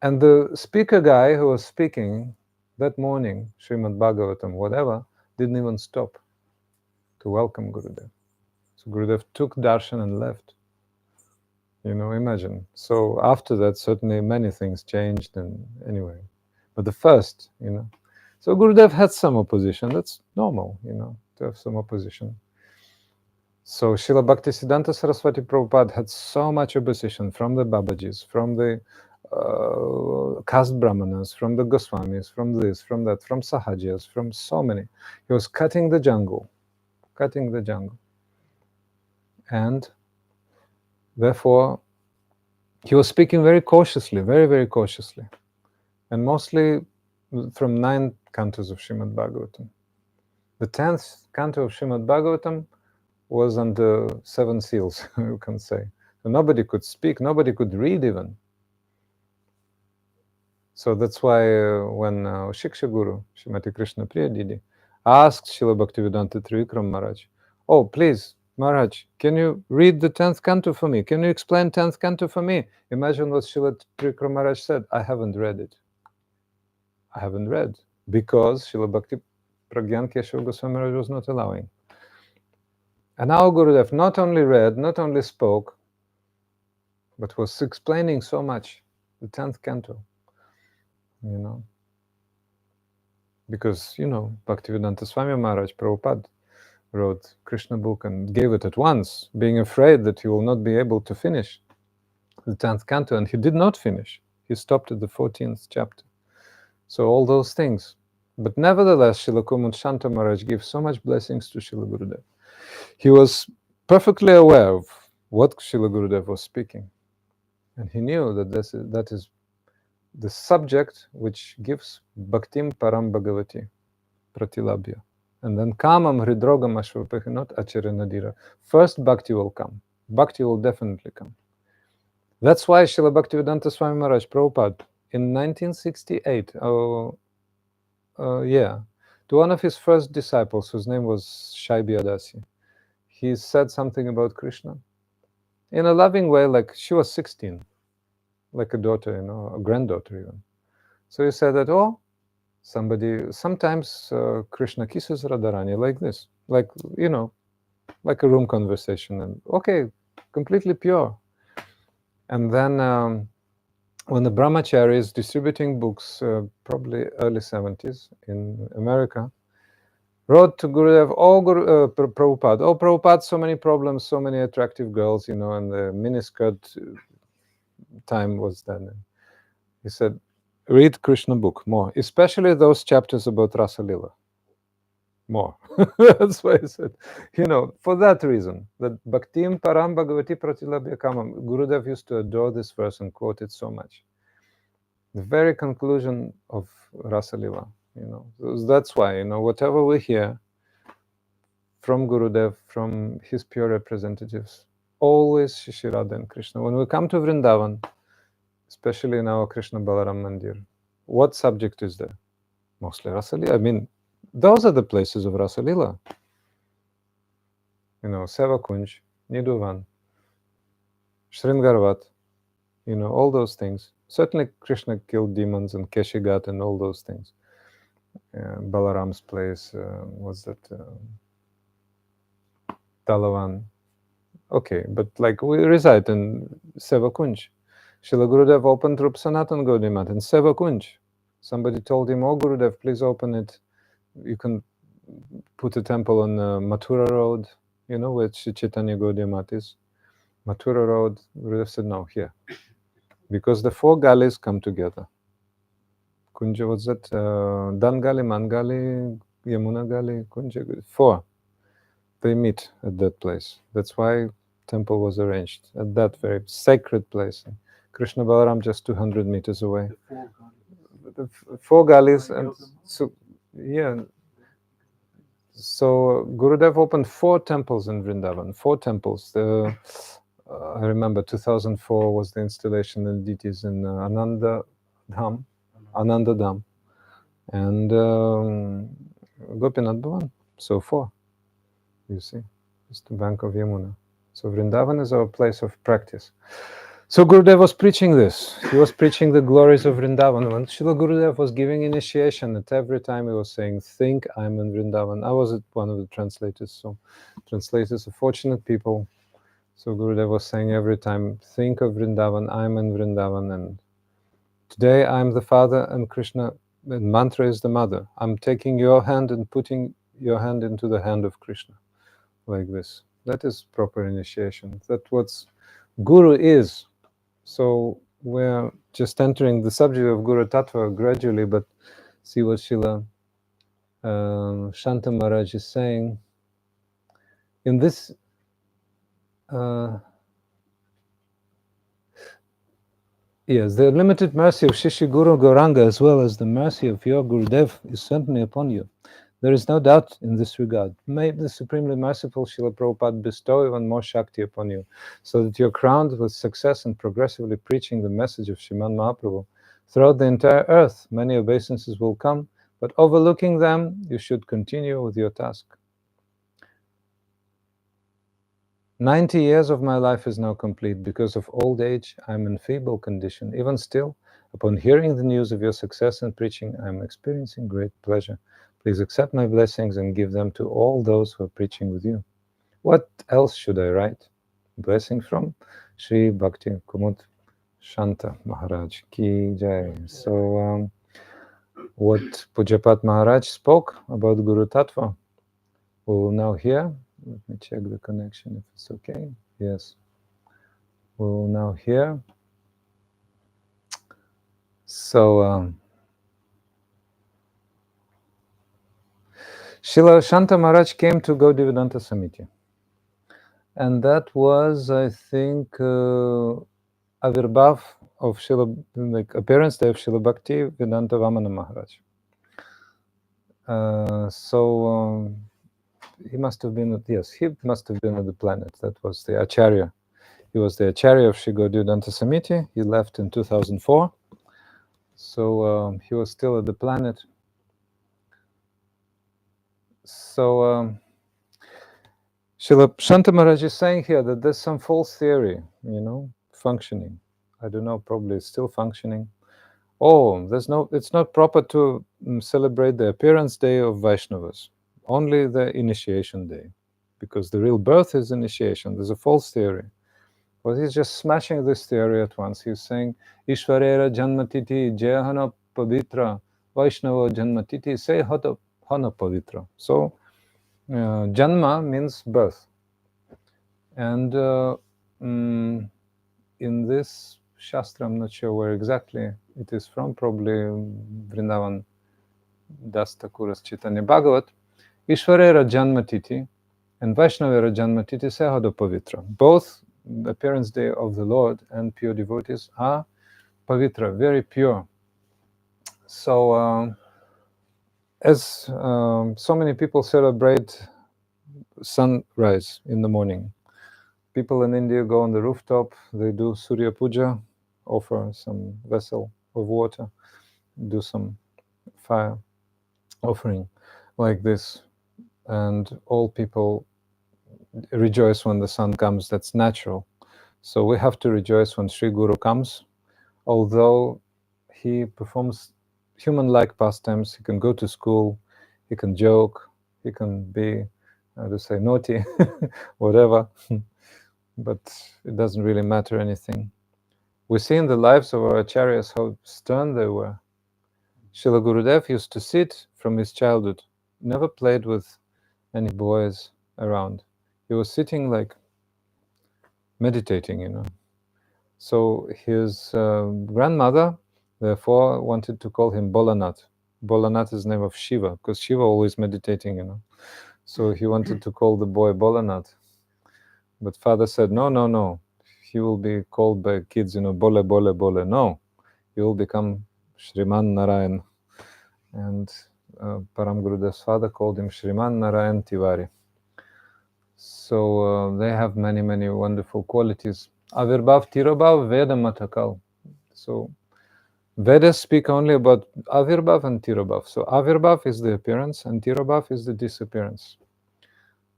And the speaker guy who was speaking that morning, Srimad Bhagavatam, whatever, didn't even stop to welcome Gurudev. So Gurudev took darshan and left. You know, imagine. So after that, certainly many things changed, and anyway. but the first, So Gurudev had some opposition. That's normal, to have some opposition. So Srila Bhaktisiddhanta Saraswati Prabhupada had so much opposition from the Babajis, from the caste brahmanas, from the Goswamis, from this, from that, from Sahajas, from so many. He was cutting the jungle. And therefore, he was speaking very cautiously, very, very cautiously. And mostly from 9 cantos of Srimad Bhagavatam. The 10th canto of Srimad Bhagavatam was under 7 seals, you can say. So nobody could speak, nobody could read even. So that's why when Shiksha Guru, Srimati Krishna Priya Didi, asked Srila Bhaktivedanta Trivikram Maharaj, "Oh, please, Maharaj, can you read the 10th canto for me? Can you explain 10th canto for me?" Imagine what Srila Trivikram Maharaj said, "I haven't read it. I haven't read." Because Srila Bhakti Pragyan Keshav Goswami Maharaj was not allowing. And now Gurudev not only read, not only spoke, but was explaining so much, the 10th canto, Because, Bhaktivedanta Swami Maharaj Prabhupada wrote Krishna book and gave it at once, being afraid that he will not be able to finish the 10th canto, and he did not finish. He stopped at the 14th chapter. So all those things. But nevertheless, Srila Kumud Shanta Maharaj gives so much blessings to Srila Gurudev. He was perfectly aware of what Srila Gurudev was speaking. And he knew that that is the subject which gives Bhaktim Param Bhagavati, Pratilabhya. And then Kamam Hridrogam Ashvapahinot Acharanadira. First Bhakti will come. Bhakti will definitely come. That's why Srila Bhaktivedanta Swami Maharaj Prabhupada in 1968, to one of his first disciples, whose name was Shai Biyadasi, he said something about Krishna in a loving way, like she was 16, like a daughter, a granddaughter even. So he said that, sometimes Krishna kisses Radharani like this, like a room conversation, and okay, completely pure. And then when the brahmachari is distributing books, probably early 70s in America, wrote to Gurudev, Prabhupada, Prabhupada, so many problems, so many attractive girls, and the miniskirt time was then. He said, read Krishna book more, especially those chapters about Rasa Lila. More. That's why he said, for that reason, that Bhaktim Param Bhagavati Pratilabhya Kamam, Gurudev used to adore this verse and quote it so much. The very conclusion of Rasa Lila, So that's why, whatever we hear from Gurudev, from his pure representatives, always Shri Radha and Krishna. When we come to Vrindavan, especially in our Krishna Balaram Mandir, what subject is there? Mostly Rasa Lila. I mean, those are the places of Rasa Lila. Seva Kunj, Nidhuvan, Shringarvat, all those things. Certainly Krishna killed demons and Keshigat and all those things. Balaram's place, was that Talavan. Okay, but like we reside in Seva Kunj. Srila Gurudev opened Rup Sanatan Gaudiya Math in Seva Kunj. Somebody told him, Gurudev, please open it. You can put a temple on Mathura Road, where Chaitanya Gaudiya Math is. Mathura Road. Gurudev said, no, here. Because the 4 galleys come together. Kunja, what's that? Dan Gali, Man Gali, Yamuna Gali, Kunja, 4. They meet at that place. That's why temple was arranged at that very sacred place. Krishna Balaram just 200 meters away. The 4 galleys, and so So Gurudev opened 4 temples in Vrindavan. 4 temples. I remember 2004 was the installation of deities in Ananda Dham, and Gopinath Bhavan. So 4. You see, it's the bank of Yamuna. So Vrindavan is our place of practice. So Gurudev was preaching this. He was preaching the glories of Vrindavan. When Srila Gurudev was giving initiation, at every time he was saying, think I'm in Vrindavan. I was one of the translators. So translators are fortunate people. So Gurudev was saying every time, think of Vrindavan, I'm in Vrindavan. And today I'm the father and Krishna The mantra is the mother. I'm taking your hand and putting your hand into the hand of Krishna, like this. That is proper initiation. That's what Guru is. So we're just entering the subject of guru-tattva gradually, but see what Srila Shanta Maharaj is saying. In this, yes, the limited mercy of Shishi Guru Gauranga as well as the mercy of your Gurudev is certainly upon you. There is no doubt in this regard. May the Supremely Merciful Srila Prabhupada bestow even more Shakti upon you, so that you're crowned with success in progressively preaching the message of Sriman Mahaprabhu throughout the entire earth. Many obeisances will come, but overlooking them, you should continue with your task. 90 years of my life is now complete. Because of old age, I am in feeble condition. Even still, upon hearing the news of your success in preaching, I am experiencing great pleasure. Please accept my blessings and give them to all those who are preaching with you. What else should I write? Blessing from Sri Bhakti Kumud Shanta Maharaj Ki Jai. So, what Pujapat Maharaj spoke about Guru-tattva, we will now hear. Let me check the connection if it's okay. Yes. We will now hear. So, Srila Shanta Maharaj came to Gaudiya Samiti. And that was, I think, Avirbhav of Srila, like appearance day of Srila Bhakti Vedanta Vamana Maharaj. He must have been, he must have been at the planet. That was the Acharya. He was the Acharya of Sri Gaudiya Samiti. He left in 2004. So he was still at the planet. So Srila Shanta Maharaj is saying here that there's some false theory, functioning. I don't know, probably it's still functioning. Oh, it's not proper to celebrate the appearance day of Vaishnavas, only the initiation day, because the real birth is initiation. There's a false theory. Well, he's just smashing this theory at once. He's saying, Ishvarera Janmatiti Jayahana Pavitra Vaishnava Janmatiti Se Hana Pavitra. So, Janma means birth. And in this Shastra, I'm not sure where exactly it is from, probably Vrindavan Das Thakura's Chaitanya Bhagavat, Ishvarera Janmatiti and Vaishnavera Janmatiti Sehado Pavitra. Both the appearance day of the Lord and pure devotees are Pavitra, very pure. So, as so many people celebrate sunrise in the morning, people in India go on the rooftop, they do Surya Puja, offer some vessel of water, do some fire offering like this, and all people rejoice when the sun comes. That's natural. So we have to rejoice when Sri Guru comes, although he performs human-like pastimes. He can go to school, he can joke, he can be, naughty, whatever, but it doesn't really matter anything. We see in the lives of our acharyas how stern they were. Srila Gurudev used to sit from his childhood, never played with any boys around. He was sitting like meditating, So his grandmother, therefore, wanted to call him Bolanath. Bolanath is the name of Shiva, because Shiva always meditating, So he wanted to call the boy Bolanath. But father said, no. He will be called by kids, Bole, Bole, Bole. No, he will become Shriman Narayan. And Param Gurudev's father called him Shriman Narayan Tiwari. So they have many, many wonderful qualities. Avirbhav, Tirobhav, Veda Matakal. So Vedas speak only about Avirbhav and Tirobhav. So Avirbhav is the appearance and Tirobhav is the disappearance.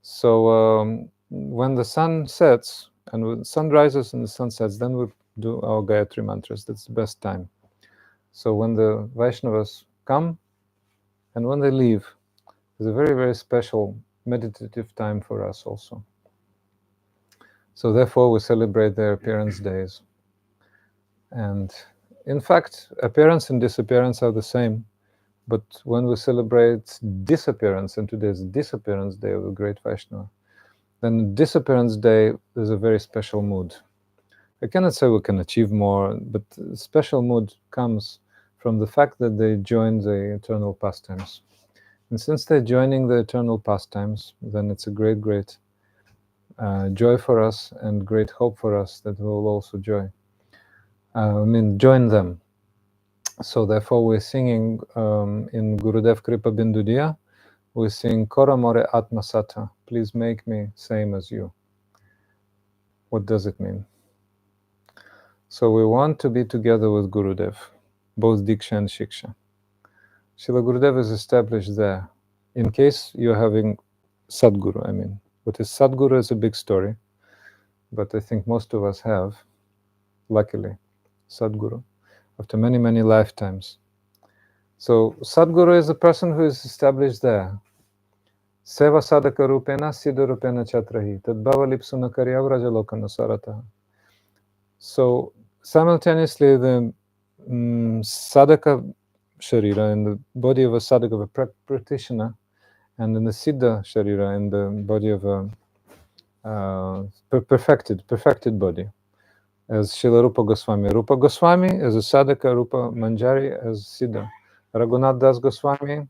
So when the sun sets and when the sun rises and the sun sets, then we do our Gayatri mantras. That's the best time. So when the Vaishnavas come and when they leave, it's a very, very special meditative time for us also. So therefore we celebrate their appearance days. And in fact, appearance and disappearance are the same. But when we celebrate Disappearance, and today is Disappearance Day of the Great Vaishnava, then Disappearance Day is a very special mood. I cannot say we can achieve more, but the special mood comes from the fact that they join the eternal pastimes. And since they're joining the eternal pastimes, then it's a great, great joy for us and great hope for us that we will also join them. So therefore we're singing in Gurudev Kripa Bindudiya, we sing Koramore Atmasata, please make me same as you. What does it mean? So we want to be together with Gurudev, both Diksha and Shiksha. Srila Gurudev is established there. In case you're having Sadguru, what is Sadguru is a big story, but I think most of us have, luckily, Sadguru, after many, many lifetimes. So Sadguru is a person who is established there. Seva sadhaka rupena siddha rupena chatrahi tadbhava lipsuna karyavraja lokana sarataha. So simultaneously the sadhaka sharira in the body of a sadhaka, of a practitioner, and in the siddha sharira in the body of a perfected body, as Srila Rupa Goswami. Rupa Goswami as a sadhaka, Rupa Manjari as siddha, Raghunath Das Goswami,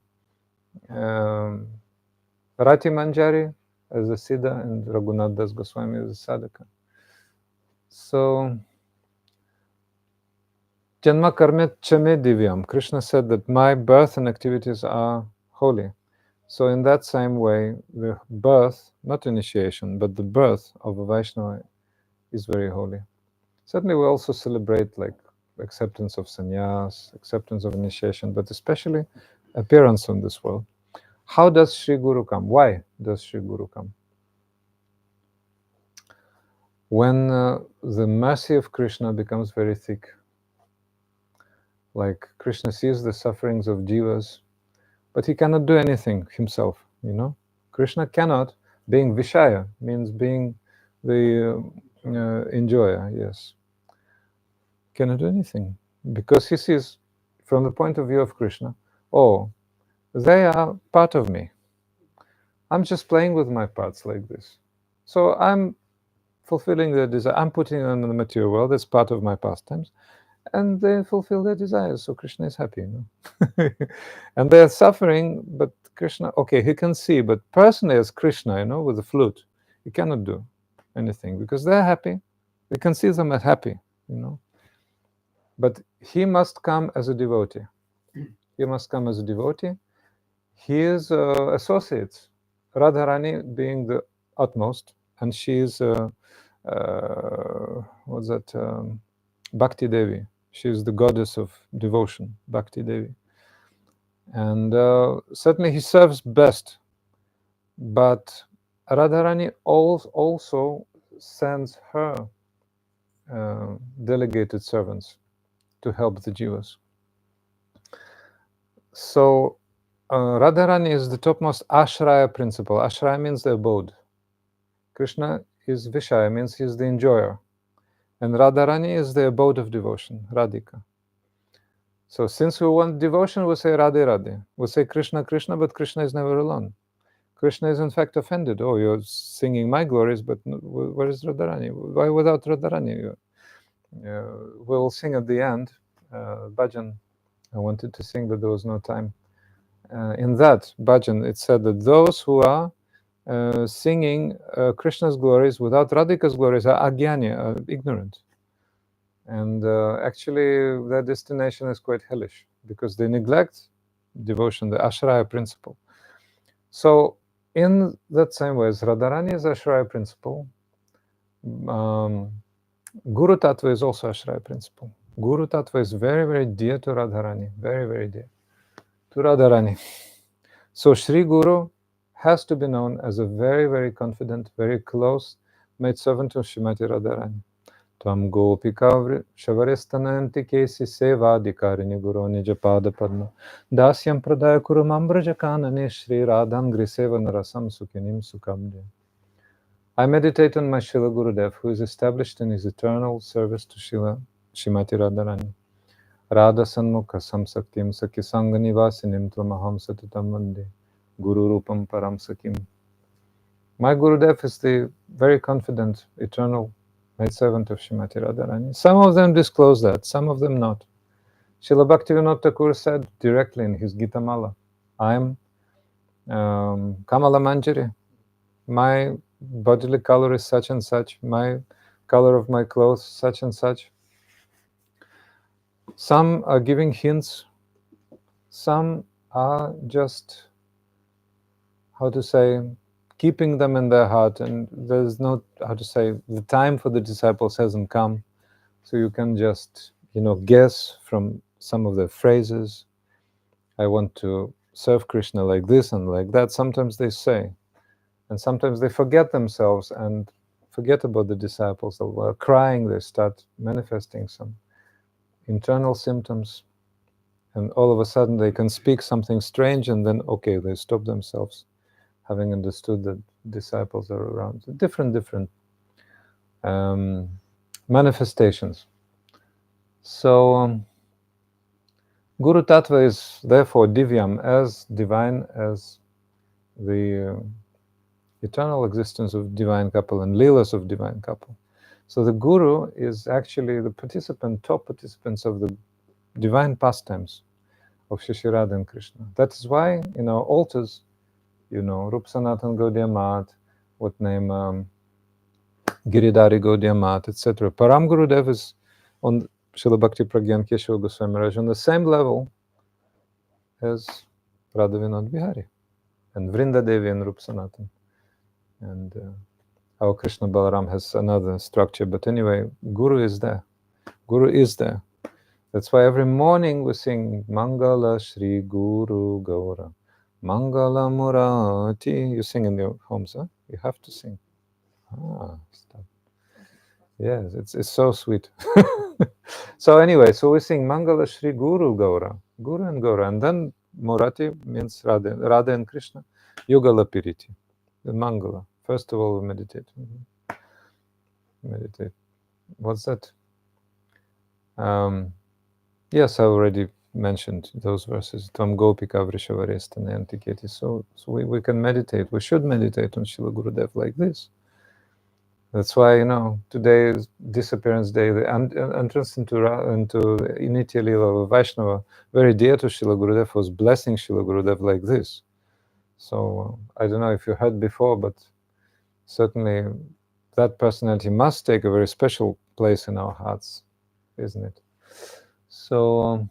Rati Manjari as a siddha, and Raghunath Das Goswami as a sadhaka. So Janma karmet chame divyam. Krishna said that my birth and activities are holy. So in that same way, the birth, not initiation, but the birth of a Vaishnava is very holy. Certainly we also celebrate like acceptance of sannyas, acceptance of initiation, but especially appearance on this world. How does Sri Guru come? Why does Sri Guru come? When the mercy of Krishna becomes very thick, like Krishna sees the sufferings of jivas, but he cannot do anything himself, Krishna cannot, being Vishaya, means being the enjoyer, yes. Cannot do anything, because he sees, from the point of view of Krishna, oh, they are part of me. I'm just playing with my parts like this. So I'm fulfilling their desire. I'm putting on the material world, that's part of my pastimes. And they fulfill their desires, so Krishna is happy, And they are suffering, but Krishna, okay, he can see, but personally as Krishna, with the flute, he cannot do anything, because they're happy. We can see them as happy, But he must come as a devotee. He must come as a devotee. His associates, Radharani being the utmost, and she is, Bhakti Devi. She is the goddess of devotion, Bhakti Devi. And certainly he serves best. But Radharani also sends her delegated servants to help the jivas. So Radharani is the topmost ashraya principle. Ashraya means the abode. Krishna is Vishaya, means he is the enjoyer. And Radharani is the abode of devotion, Radhika. So since we want devotion, we say Radhe Radhe. We say Krishna Krishna, but Krishna is never alone. Krishna is in fact offended. Oh, you're singing my glories, but where is Radharani? Why without Radharani? We'll sing at the end, bhajan. I wanted to sing, but there was no time. In that bhajan, it said that those who are singing Krishna's glories without Radhika's glories are agyani, are ignorant. And actually, their destination is quite hellish, because they neglect devotion, the ashraya principle. So in that same way, as Radharani is ashraya principle, guru-tattva is also ashraya principle. Guru-tattva is very, very dear to Radharani, very, very dear to Radharani. So Sri Guru has to be known as a very, very confident, very close maidservant of Srimati Radharani. Tvam gopika shavarestananti kesi sevadikarini guru nijapada padma dasyam pradaya kurumam brajakanane Shri Radham griseva narasam sukinim sukamde. I meditate on my Srila Gurudev, who is established in his eternal service to Srila Srimati Radharani. Radha Sanmukha Samsaktim Sakisanga Nivasinim Tvamaham Satatam Vande Guru Rupam Param Sakim. My Gurudev is the very confident, eternal maidservant of Srimati Radharani. Some of them disclose that, some of them not. Srila Bhaktivinoda Thakur said directly in his Gita Mala, I am Kamala Manjari. My bodily color is such and such. My color of my clothes such and such. Some are giving hints. Some are just, how to say, keeping them in their heart, and there's no, how to say, the time for the disciples hasn't come, so you can just, guess from some of the phrases. I want to serve Krishna like this and like that. Sometimes they say, and sometimes they forget themselves and forget about the disciples. While crying, they start manifesting some internal symptoms, and all of a sudden they can speak something strange, and then they stop themselves, having understood that disciples are around. Different manifestations. So guru-tattva is therefore divyam, as divine as the eternal existence of divine couple and leelas of divine couple. So the guru is actually the top participants of the divine pastimes of Shri Radha and Krishna. That is why in our altars, Rup Sanatan Gaudiya Mat, what name, Giridhari Gaudiya Mat, etc. Param Gurudev is on Srila Bhakti Pragyan Keshava Goswami Maharaj on the same level as Radha Vinod Bihari and Vrinda Devi and Rup Sanatan. And our Krishna Balaram has another structure, but anyway, Guru is there. Guru is there. That's why every morning we sing Mangala Shri Guru Gaura, Mangala Murati. You sing in your homes, huh? You have to sing. Stop. Yes, it's so sweet. So anyway, so we sing Mangala Shri Guru Gaura, Guru and Gaura, and then Murati means Radha and Krishna, Yugala Piriti, the Mangala. First of all, we meditate. Meditate. What's that? Yes, I already mentioned those verses. Tvam Gopika Vrishavarestane Antiketi. So we can meditate. We should meditate on Srila Gurudev like this. That's why, today is Disappearance Day. The entrance into the Nitya Lila of Vaishnava, very dear to Srila Gurudev, was blessing Srila Gurudev like this. So I don't know if you heard before, but certainly that personality must take a very special place in our hearts, isn't it? So,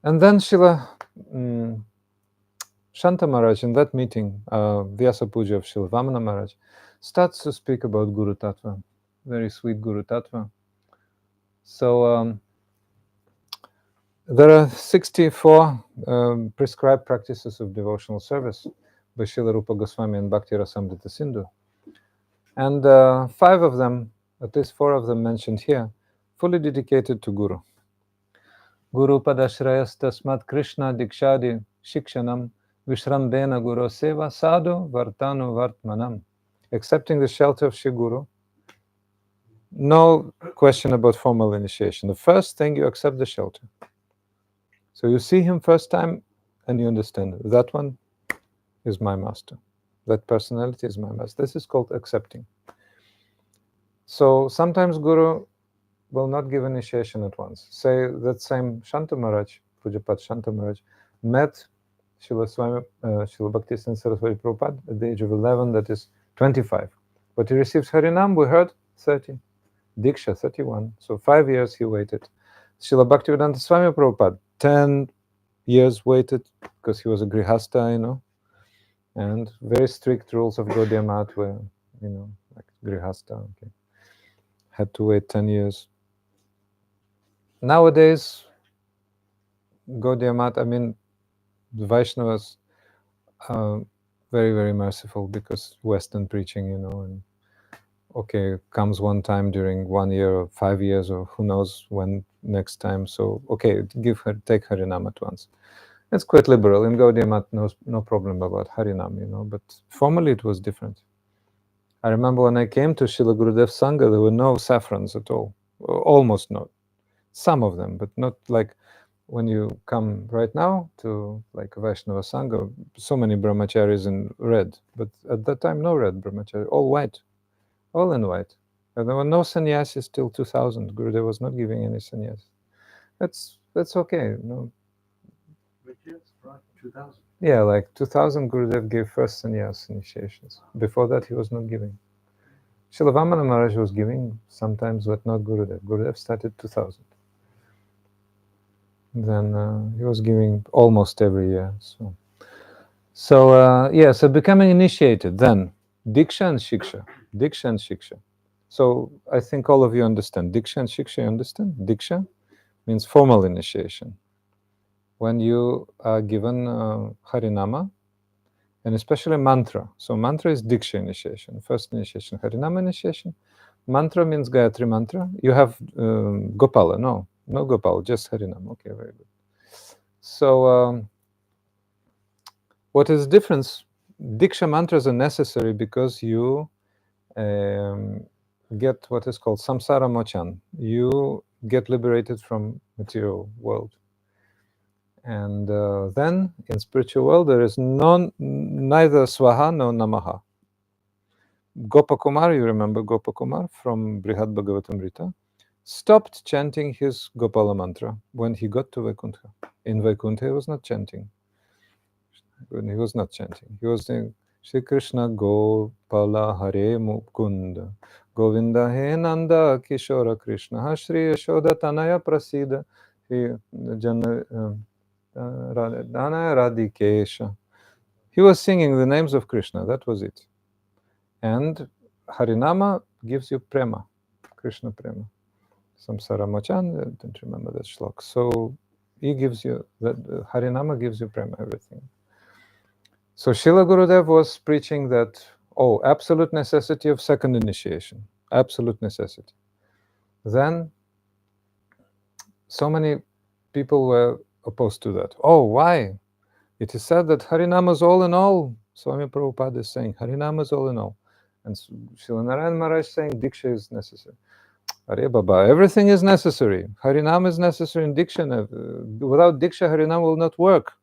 and then Srila Shanta Maharaj, in that meeting, Vyasa Puja of Srila Vamana Maharaj, starts to speak about guru-tattva, very sweet guru-tattva. So there are 64 prescribed practices of devotional service by Srila Rupa Goswami and Bhakti Rasamrita Sindhu. And 5 of them, at least 4 of them mentioned here, fully dedicated to Guru. Guru Padashrayas Tasmat Krishna Dikshadi Shikshanam Vishrambena Guru Seva Sadhu Vartanu Vartmanam. Accepting the shelter of Shri Guru, no question about formal initiation. The first thing, you accept the shelter. So you see him first time and you understand that one is my master. That personality is my master. This is called accepting. So sometimes Guru will not give initiation at once. Say that same Shanta Maharaj, Pujapat Shanta Maharaj, met Srila Bhakti Saraswati Prabhupada at the age of 11, that is 25. But he received Harinam, we heard, 30. Diksha, 31. So 5 years he waited. Srila Bhaktivedanta Swami Prabhupada, 10 years waited, because he was a Grihasta, and very strict rules of Gaudiya Mat were, like Grihasta, had to wait 10 years. Nowadays, Gaudiya Mat, the Vaishnavas are very, very merciful, because Western preaching, and comes one time during 1 year or 5 years, or who knows when next time. So, take Harinam at once. It's quite liberal. In Gaudiya Mat, no problem about Harinam, but formally it was different. I remember when I came to Srila Gurudev Sangha, there were no saffrons at all, or almost no. Some of them, but not like when you come right now to like Vaishnava Sangha, so many brahmacharis in red, but at that time no red brahmachari, all white, all in white. And there were no sannyasis till 2000. Gurudev was not giving any sannyas. That's okay. No. Which is right, 2000. Yeah, like 2000 Gurudev gave first sannyas initiations. Before that he was not giving. Srila Vamana Maharaj was giving sometimes, but not Gurudev. Gurudev started 2000. Then he was giving almost every year. So becoming initiated. Then Diksha and Shiksha. Diksha and Shiksha. So I think all of you understand. Diksha and Shiksha, you understand? Diksha means formal initiation. When you are given Harinama, and especially mantra. So mantra is Diksha initiation, first initiation. Harinama initiation. Mantra means Gayatri mantra. You have Gopala. No Gopala, just Harinama. Okay, very good. So what is the difference? Diksha mantras are necessary because you get what is called samsara mochan. You get liberated from material world. And then in spiritual world there is neither swaha nor namaha. Gopakumar, you remember Gopakumar from Brihad Bhagavatamrita, stopped chanting his Gopala mantra when he got to Vaikuntha. In Vaikuntha he was not chanting. He was not chanting. He was saying, Shri Krishna Gopala Hare Mukunda Govinda He Nanda Kishora Krishna Shri Yashoda Tanaya Prasida Tanaya Radhikesha. He was singing the names of Krishna, that was it. And Harinama gives you prema, Krishna prema. Samsara Mochan, I don't remember that shlok. So he gives you, that Harinama gives you prema, everything. So Srila Gurudev was preaching that, absolute necessity of second initiation, absolute necessity. Then so many people were opposed to that. Why? It is said that Harinama is all in all. Swami Prabhupada is saying Harinama is all in all. And Srila Narayan Maharaj saying Diksha is necessary. Are Baba, everything is necessary. Harinama is necessary in Diksha. Without Diksha, Harinama will not work.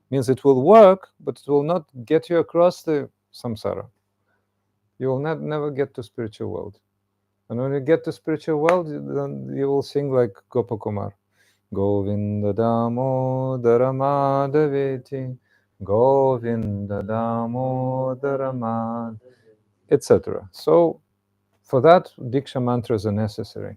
Means it will work, but it will not get you across the samsara. You will never get to spiritual world. And when you get to spiritual world, then you will sing like Gopakumar. Govinda Damodara Madhaveti, Govinda Damodara Madhaveti, etc. So for that, Diksha mantras are necessary.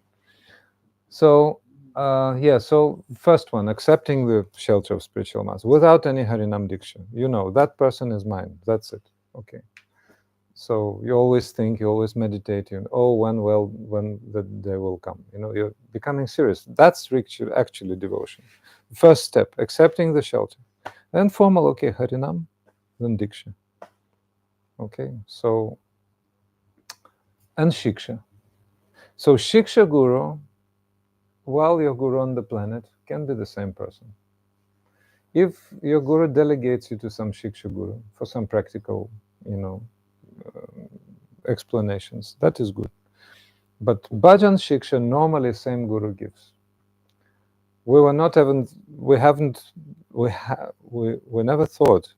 So so first one, accepting the shelter of spiritual master without any Harinam Diksha. You know, that person is mine. That's it. Okay. So you always think, you always meditate, when the day will come. You know, you're becoming serious. That's actually devotion. First step, accepting the shelter. Then formal, okay, Harinam, then Diksha. Okay, so, and Shiksha. So Shiksha Guru, while your Guru on the planet, can be the same person. If your Guru delegates you to some Shiksha Guru for some practical, explanations, that is good. But Bhajan Shiksha normally same Guru gives. We never thought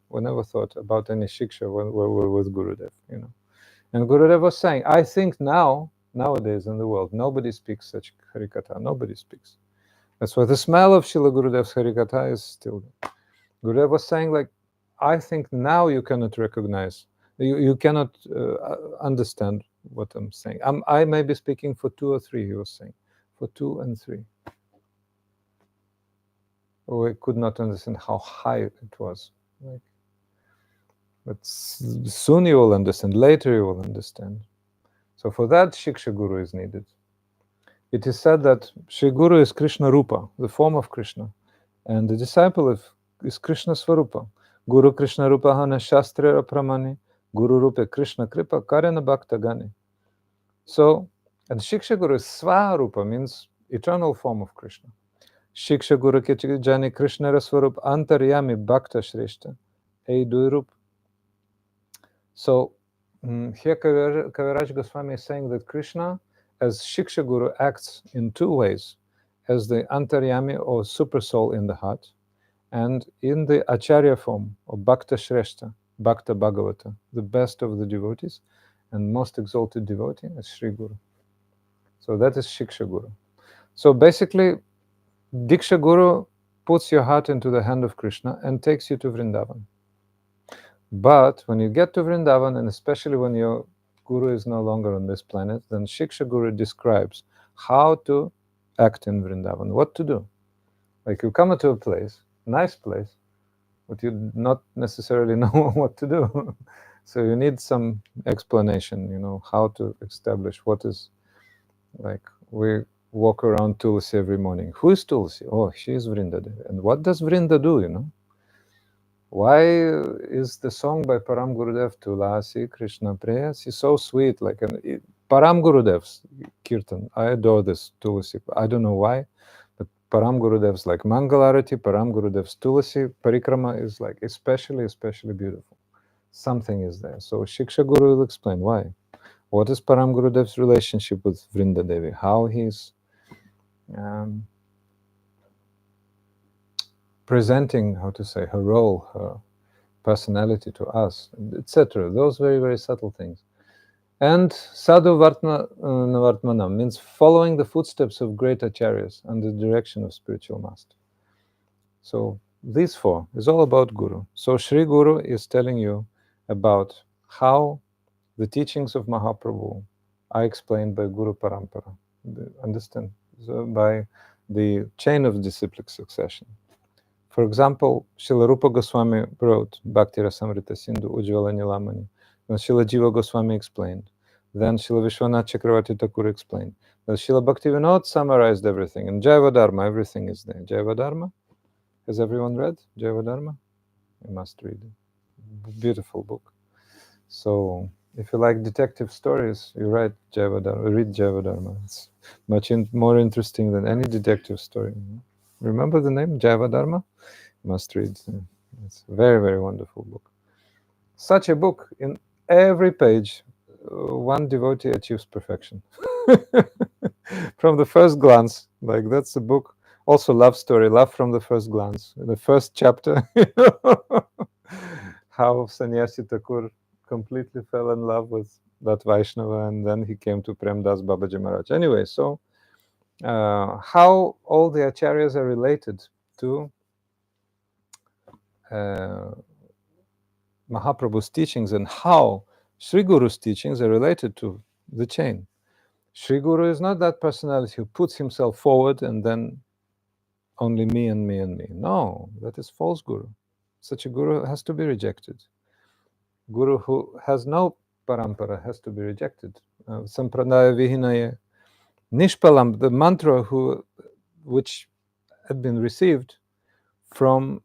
about any Shiksha when we were with Gurudev, And Gurudev was saying, I think nowadays in the world, nobody speaks such Harikatha, nobody speaks. That's why the smell of Srila Gurudev's Harikatha is still there. Gurudev was saying, like, I think now you cannot recognize, you cannot understand what I'm saying. I may be speaking for 2 or 3, he was saying, for 2 and 3. We could not understand how high it was. But soon you will understand, later you will understand. So for that, Shiksha Guru is needed. It is said that Shri Guru is Krishna Rupa, the form of Krishna, and the disciple is Krishna Swarupa. Guru Krishna Rupa Hana Shastra Pramani, Guru Rupa Krishna Kripa Karana Bhakta Gani. So, and Shiksha Guru is Swarupa, means eternal form of Krishna. Shiksha Guru ke jani Krishna Raswarup Antaryami Bhakta Shrestha Eidurup. So here Kaviraj Goswami is saying that Krishna as Shiksha Guru acts in 2 ways. as the Antaryami or super soul in the heart, and in the Acharya form of Bhakta Shrestha, Bhakta Bhagavata, the best of the devotees and most exalted devotee is Sri Guru. So that is Shiksha Guru. So basically, Diksha Guru puts your heart into the hand of Krishna and takes you to Vrindavan. But when you get to Vrindavan, and especially when your Guru is no longer on this planet, then Shiksha Guru describes how to act in Vrindavan, what to do. Like you come to a place, nice place, but you not necessarily know what to do. So you need some explanation, how to establish what is, like we walk around Tulsi every morning. Who is Tulsi? Oh, she is Vrinda Devi. And what does Vrinda do, Why is the song by Param Gurudev, Tulasi Krishna Preyasi, so sweet? Like Param Gurudev's kirtan. I adore this Tulasi. I don't know why, but Param Gurudev's like Mangalarati, Param Gurudev's Tulasi Parikrama is like especially beautiful. Something is there. So Shiksha Guru will explain why. What is Param Gurudev's relationship with Vrinda Devi? How he's presenting, how to say, her role, her personality to us, etc. Those very, very subtle things. And Sadhu Navartmanam means following the footsteps of great acharyas and the direction of spiritual master. So these four is all about Guru. So Sri Guru is telling you about how the teachings of Mahaprabhu are explained by Guru Parampara. Understand? So by the chain of disciplic succession. For example, Srila Rupa Goswami wrote Bhakti Rasamrita Sindhu Ujjvala Nilamani. Then Srila Jiva Goswami explained. Then Srila Vishwanath Chakravarti Thakur explained. Then Srila Bhaktivinoda summarized everything. And Jaiva Dharma, everything is there. Jaiva Dharma? Has everyone read Jaiva Dharma? You must read it. Beautiful book. So if you like detective stories, you read Jaiva Dharma. It's much more interesting than any detective story. Remember the name Jaiva Dharma? Must read. It's a very, very wonderful book. Such a book, in every page, one devotee achieves perfection. From the first glance, like that's the book. Also love story, love from the first glance. In the first chapter, how Sannyasi Thakur completely fell in love with that Vaishnava, and then he came to Prem Das Babaji Maharaj. Anyway, so how all the acharyas are related to Mahaprabhu's teachings, and how Sri Guru's teachings are related to the chain. Sri Guru is not that personality who puts himself forward and then only me and me and me. No, that is false Guru. Such a Guru has to be rejected. Guru who has no parampara has to be rejected. Sampradaya Vihinaye Nishpalam, the mantra which had been received from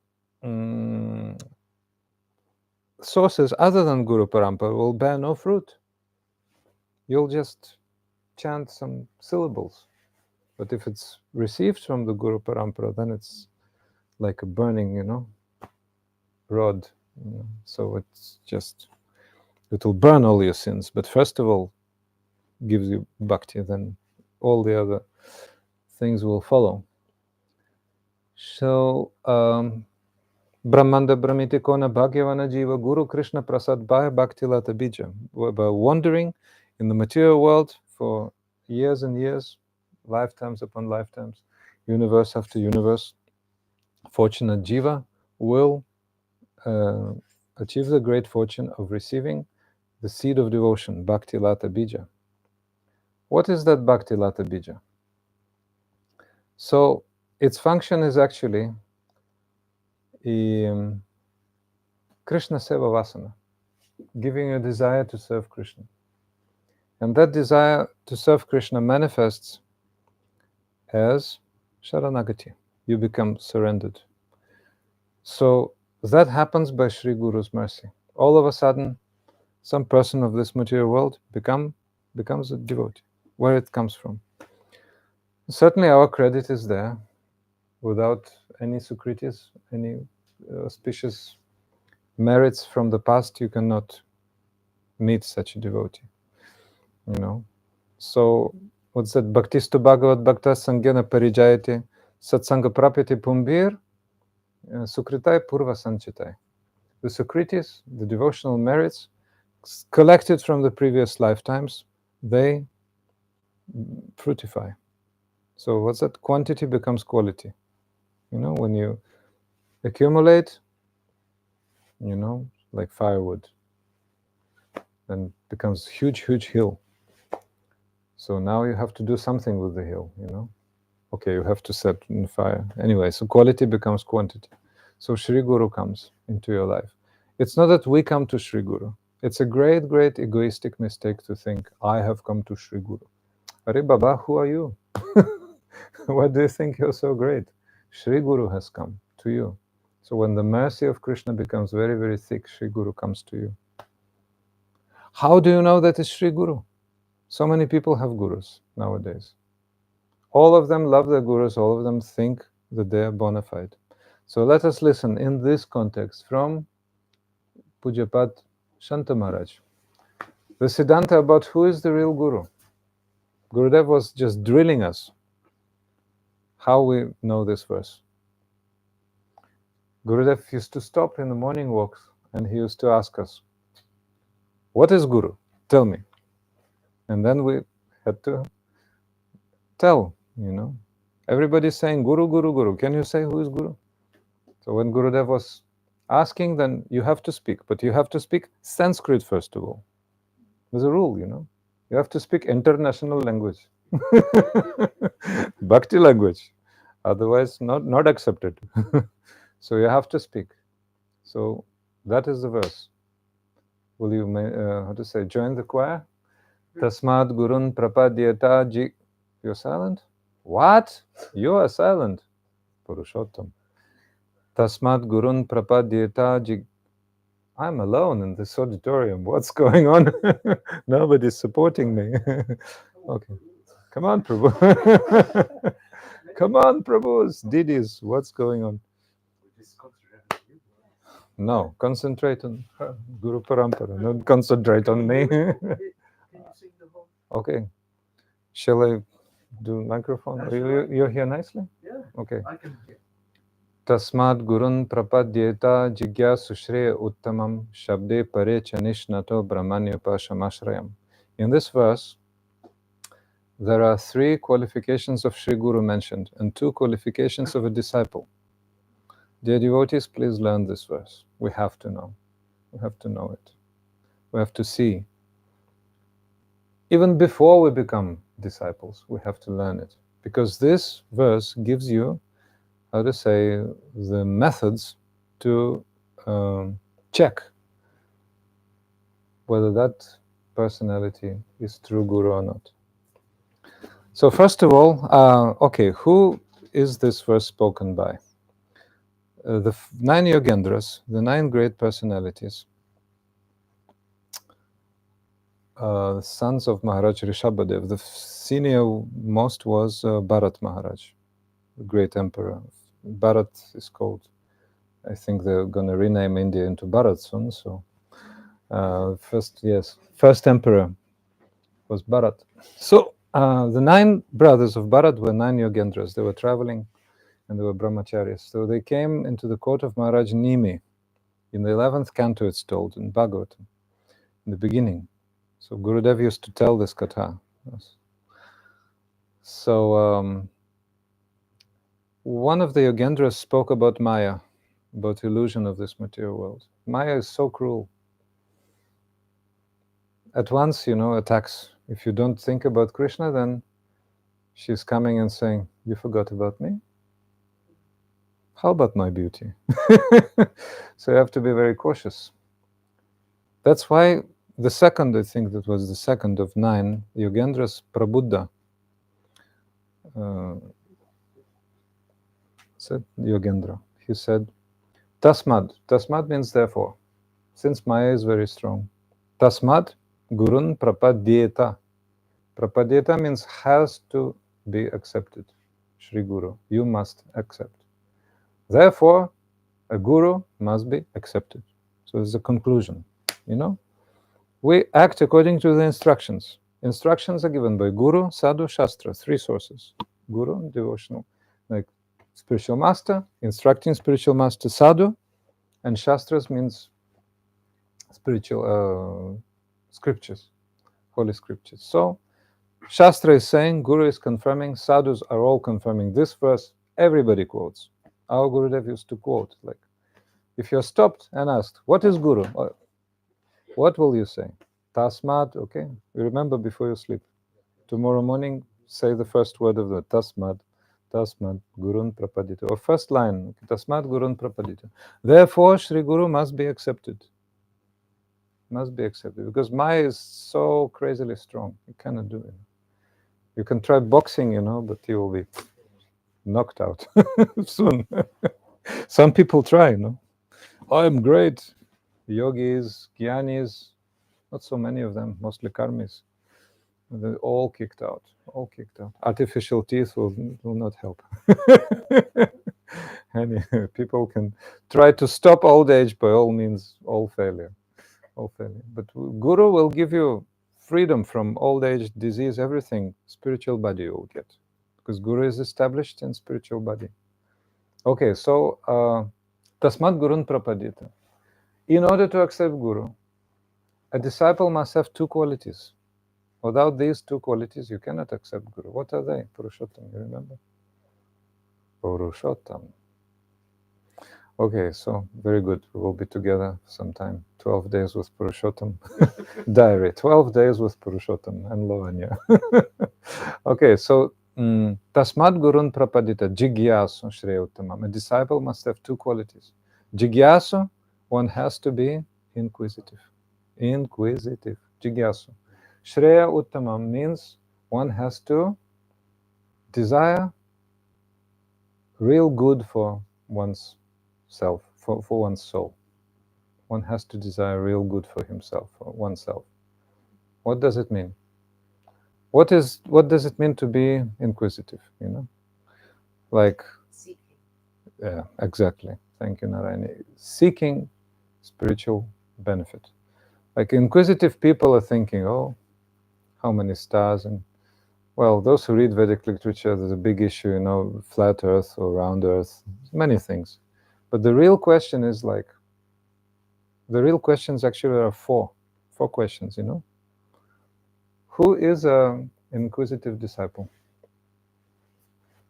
sources other than Guru Parampara will bear no fruit. You'll just chant some syllables. But if it's received from the Guru Parampara, then it's like a burning, rod. So it's just, it will burn all your sins. But first of all, gives you bhakti, then all the other things will follow. So, Brahmanda Brahmiti Kona Bhagavana Jiva Guru Krishna Prasad Bhaya Bhakti Lata Bija. By wandering in the material world for years and years, lifetimes upon lifetimes, universe after universe, fortunate Jiva will achieve the great fortune of receiving the seed of devotion, Bhakti Lata Bija. What is that Bhakti Lata Bija? So its function is actually Krishna Seva Vasana, giving a desire to serve Krishna. And that desire to serve Krishna manifests as Sharanagati. You become surrendered. So that happens by Sri Guru's mercy. All of a sudden, some person of this material world becomes a devotee. Where it comes from? Certainly our credit is there. Without any sukritis, any auspicious merits from the past, you cannot meet such a devotee. So What's that? Bhaktistu Bhagavat Bhakta Sangena Parijayate Satsanga Prapyate Pumbir Sukritai Purva Sanchitai. The Sukritis, the devotional merits collected from the previous lifetimes, they fructify. So what's that? Quantity becomes quality. When you accumulate, like firewood, then becomes huge hill. So now you have to do something with the hill, Okay, you have to set in fire. Anyway, so quality becomes quantity. So Shri Guru comes into your life. It's not that we come to Shri Guru. It's a great egoistic mistake to think, I have come to Shri Guru. Arey Baba, who are you? Why do you think you're so great? Shri Guru has come to you. So when the mercy of Krishna becomes very thick, Shri Guru comes to you. How do you know that it's Shri Guru? So many people have gurus nowadays. All of them love their gurus, all of them think that they are bona fide. So let us listen in this context from Pujapat Shanta Maharaj. The Siddhanta about who is the real Guru. Gurudev was just drilling us how we know this verse. Gurudev used to stop in the morning walks and he used to ask us, what is Guru? Tell me. And then we had to tell, Everybody's saying Guru, Guru, Guru. Can you say who is Guru? So when Gurudev was asking, then you have to speak. But you have to speak Sanskrit first of all. There's a rule, You have to speak international language. Bhakti language. Otherwise, not accepted. So you have to speak. So that is the verse. Will you, join the choir? Tasmad Gurun Prapadyata Ji. You're silent? What? You are silent. Purushottam. Tasmad Gurun Prapadyata Ji. I'm alone in this auditorium. What's going on? Nobody's supporting me. Okay. Come on, Prabhu. Come on, Prabhus, Didis. What's going on? No, concentrate on Guru Parampara. Don't concentrate on me. Okay. Shall I do microphone? You're here nicely? Yeah. Okay. I can hear. Tasmad Gurun Prapadyeta Jigyasu Shreya Uttamam Shabde Pare Chanishnato Brahmanyapashamashrayam. In this verse, there are 3 qualifications of Shri Guru mentioned and 2 qualifications of a disciple. Dear devotees, please learn this verse. We have to know. We have to know it. We have to see. Even before we become disciples, we have to learn it. Because this verse gives you, the methods to check whether that personality is true Guru or not. So first of all, who is this verse spoken by? The 9 Yogendras, the 9 great personalities, sons of Maharaj Rishabhadev. The senior most was Bharat Maharaj, the great emperor. Bharat is called, I think they're going to rename India into Bharat soon. So first emperor was Bharat. So the 9 brothers of Bharat were 9 Yogendras. They were traveling and they were brahmacharyas. So they came into the court of Maharaj Nimi. In the 11th canto it's told, in Bhagavatam, in the beginning. So Gurudev used to tell this katha. Yes. So one of the Yogendras spoke about Maya, about illusion of this material world. Maya is so cruel. At once, attacks. If you don't think about Krishna, then she's coming and saying, you forgot about me? How about my beauty? So you have to be very cautious. That's why the second, I think that was the second of 9 Yogendras, Prabuddha, said Yogendra. He said, Tasmad. Tasmad means therefore, since Maya is very strong. Tasmad Gurun Prapadyeta. Prapadyeta means has to be accepted. Shri Guru, you must accept. Therefore, a Guru must be accepted. So it's a conclusion. We act according to the instructions. Instructions are given by Guru, Sadhu, Shastra, three sources. Guru, devotional, like spiritual master, instructing spiritual master, Sadhu, and Shastras means spiritual scriptures, holy scriptures. So Shastra is saying, Guru is confirming, Sadhus are all confirming. This verse everybody quotes. Our Gurudev used to quote, like, if you're stopped and asked, what is Guru? What will you say? Tasmat, okay? You remember before you sleep. Tomorrow morning, say the first word of the Tasmat, Tasmat Gurun Prapadita. Or first line, Tasmat Gurun Prapadita. Therefore, Sri Guru must be accepted. Must be accepted. Because Maya is so crazily strong. You cannot do it. You can try boxing, but you will be knocked out soon. Some people try, I'm great. Yogis, Gyanis, not so many of them, mostly karmis. They're all kicked out. All kicked out. Artificial teeth will not help. And people can try to stop old age by all means, all failure. All failure. But Guru will give you freedom from old age, disease, everything. Spiritual body you will get. Because Guru is established in spiritual body. Okay, so Tasmat Gurun Prapadita. In order to accept Guru, a disciple must have two qualities. Without these two qualities, you cannot accept Guru. What are they? Purushottam, you remember? Purushottam. Okay, so very good. We will be together sometime. 12 days with Purushottam. Diary. 12 days with Purushottam and Lavanya. Okay, so Tasmat Gurun Prapadita, Jigyasu Shreya Uttamam. A disciple must have two qualities. Jigyasu, one has to be inquisitive. Inquisitive. Jigyasu. Shreya Uttamam means one has to desire real good for one's self, for one's soul. One has to desire real good for himself, for oneself. What does it mean? What does it mean to be inquisitive? Like Seeking. Yeah, exactly. Thank you, Narayani. Seeking spiritual benefit. Like inquisitive people are thinking, oh, how many stars? And well, those who read Vedic literature, there's a big issue, flat earth or round earth, many things. But the real question is the real questions actually are four questions, Who is an inquisitive disciple?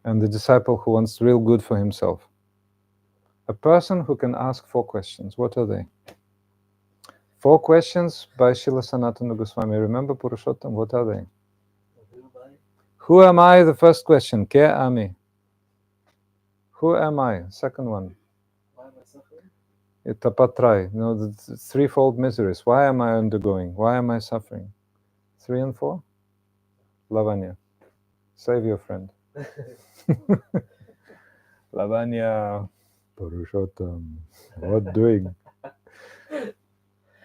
And the disciple who wants real good for himself. A person who can ask four questions. What are they? 4 questions by Srila Sanatana Goswami. Remember Purushottam? What are they? Who am I? The first question. Ke ami? Who am I? Second one. Why am I suffering? Tapatrai. The threefold miseries. Why am I undergoing? Why am I suffering? 3 and 4. Lavanya. Save your friend. Lavanya. Purushottam. What doing?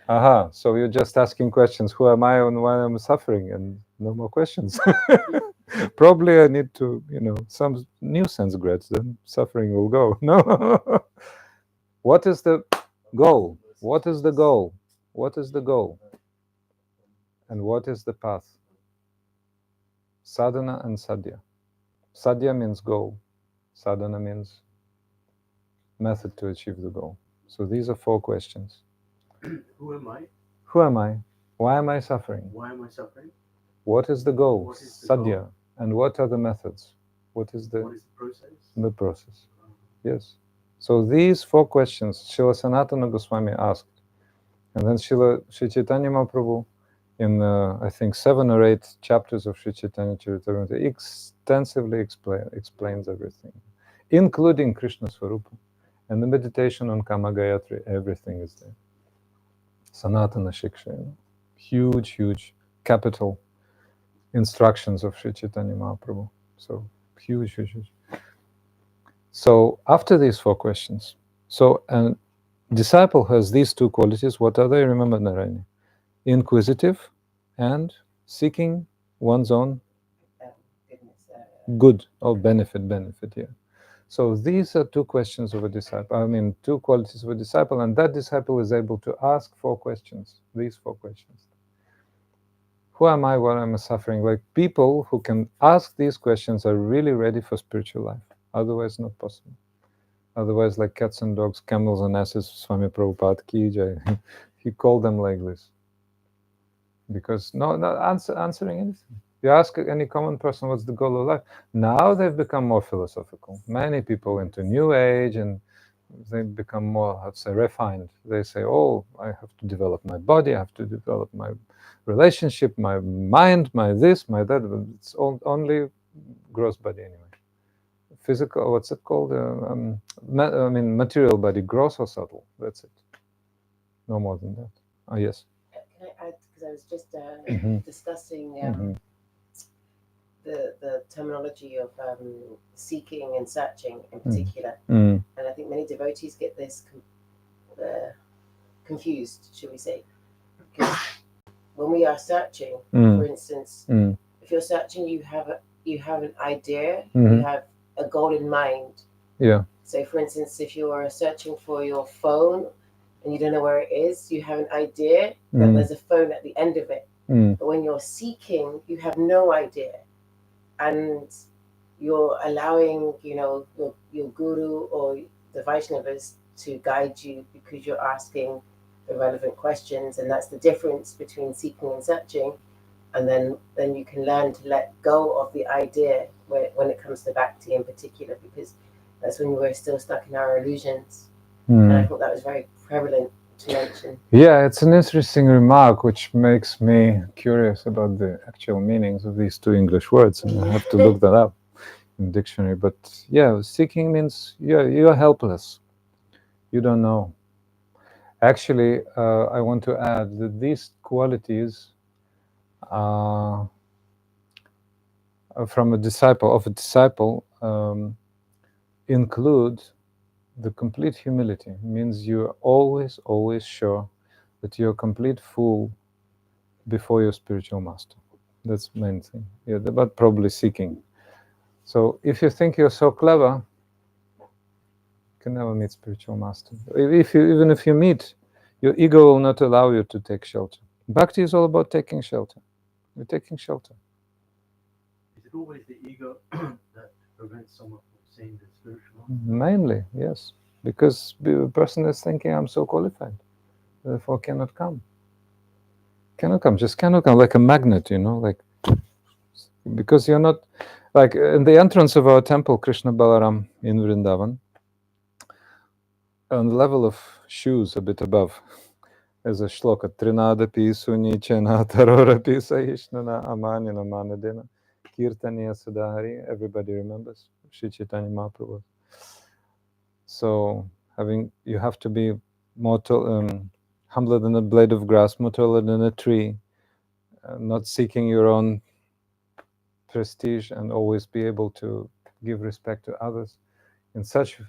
Aha, so you're just asking questions. Who am I and why I'm suffering? And no more questions. Probably I need to, some new sense grades, then suffering will go. No. What is the goal? What is the goal? What is the goal? And what is the path? Sadhana and sadhya. Sadhya means goal. Sadhana means method to achieve the goal. So these are 4 questions. Who am I? Who am I? Why am I suffering? Why am I suffering? What is the goal? What is the Sadhya. goal? And what are the methods? What is the process? The process. Yes. So these 4 questions Srila Sanatana Goswami asked. And then Sri Chaitanya Mahaprabhu, in I think 7 or 8 chapters of Sri Chaitanya Charitamrita, extensively explains everything, including Krishna Swarupa. And the meditation on Kama Gayatri, everything is there. Sanatana Shiksha, huge capital instructions of Sri Chaitanya Mahaprabhu. So huge. So after these 4 questions, so a disciple has these 2 qualities. What are they? Remember, Narayani. Inquisitive and seeking one's own good or benefit, yeah. So these are 2 questions of a disciple. 2 qualities of a disciple, and that disciple is able to ask 4 questions, these 4 questions. Who am I? What am I suffering? Like, people who can ask these questions are really ready for spiritual life. Otherwise, not possible. Otherwise, like cats and dogs, camels and asses, Swami Prabhupada ki jai. He called them like this. Because not answering anything. You ask any common person what's the goal of life. Now they've become more philosophical. Many people into New Age, and they become more, how to say, refined. They say, oh, I have to develop my body, I have to develop my relationship, my mind, my this, my that. It's all, only gross body anyway. Physical, what's it called? I mean, material body, gross or subtle. That's it. No more than that. Oh, yes. Can I add, because I was just Mhm. discussing Mhm. the terminology of seeking and searching in particular, Mm. and I think many devotees get this confused, should we say? Because when we are searching, for instance, if you're searching, you have an idea, you have a goal in mind. Yeah. So, for instance, if you are searching for your phone and you don't know where it is, you have an idea that there's a phone at the end of it. But when you're seeking, you have no idea, and you're allowing, your guru or the Vaishnavas to guide you because you're asking the relevant questions, and that's the difference between seeking and searching. And then you can learn to let go of the idea when it comes to bhakti in particular, because that's when we're still stuck in our illusions. And I thought that was very prevalent to mention. Yeah, it's an interesting remark, which makes me curious about the actual meanings of these two English words, and I have to look that up in dictionary. But yeah, seeking means you're helpless. You don't know. Actually, I want to add that these qualities from a disciple include the complete humility. It means you're always sure that you're a complete fool before your spiritual master. That's the main thing. Yeah, but probably seeking. So if you think you're so clever, you can never meet spiritual master. Even if you meet, your ego will not allow you to take shelter. Bhakti is all about taking shelter. You're taking shelter. Is it always the ego that prevents someone from seeing the spiritual? Mainly, yes. Because the person is thinking, I'm so qualified, therefore cannot come. Just cannot come, like a magnet, like, because you're not, like in the entrance of our temple, Krishna Balaram in Vrindavan, on the level of shoes, a bit above, there's a shloka, Trinadapi Sunichena Tarorapi Sahishnana Amanina Manadina Kirtaniya Sadhari. Everybody remembers Sri Chaitanya Mahaprabhu. So you have to be more humbler than a blade of grass, more taller than a tree, not seeking your own prestige, and always be able to give respect to others. In such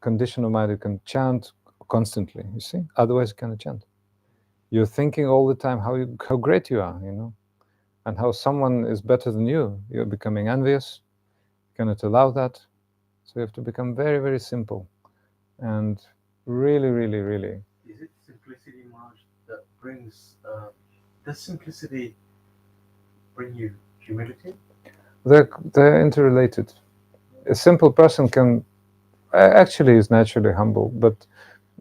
condition of mind, you can chant constantly, you see? Otherwise, you cannot chant. You're thinking all the time how great you are, and how someone is better than you. You're becoming envious. You cannot allow that. So you have to become very, very simple. And really, really, really. Is it simplicity, Maharaj, that brings... does simplicity bring you humility? They're interrelated. A simple person actually is naturally humble, but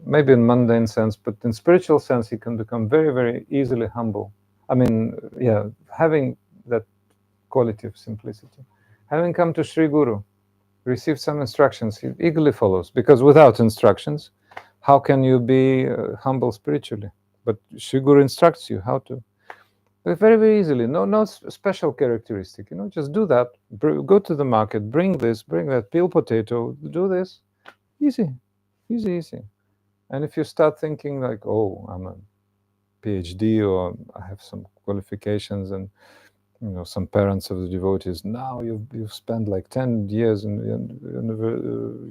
maybe in mundane sense, but in spiritual sense, he can become very, very easily humble. I mean, yeah, having that quality of simplicity. Having come to Sri Guru, received some instructions, he eagerly follows, because without instructions, how can you be humble spiritually? But Sri Guru instructs you how to. Very, very easily. No special characteristic. Just do that. Go to the market. Bring this. Bring that. Peel potato. Do this. Easy, easy. And if you start thinking like, oh, I'm a PhD, or I have some qualifications, and some parents of the devotees, now you've spent like 10 years in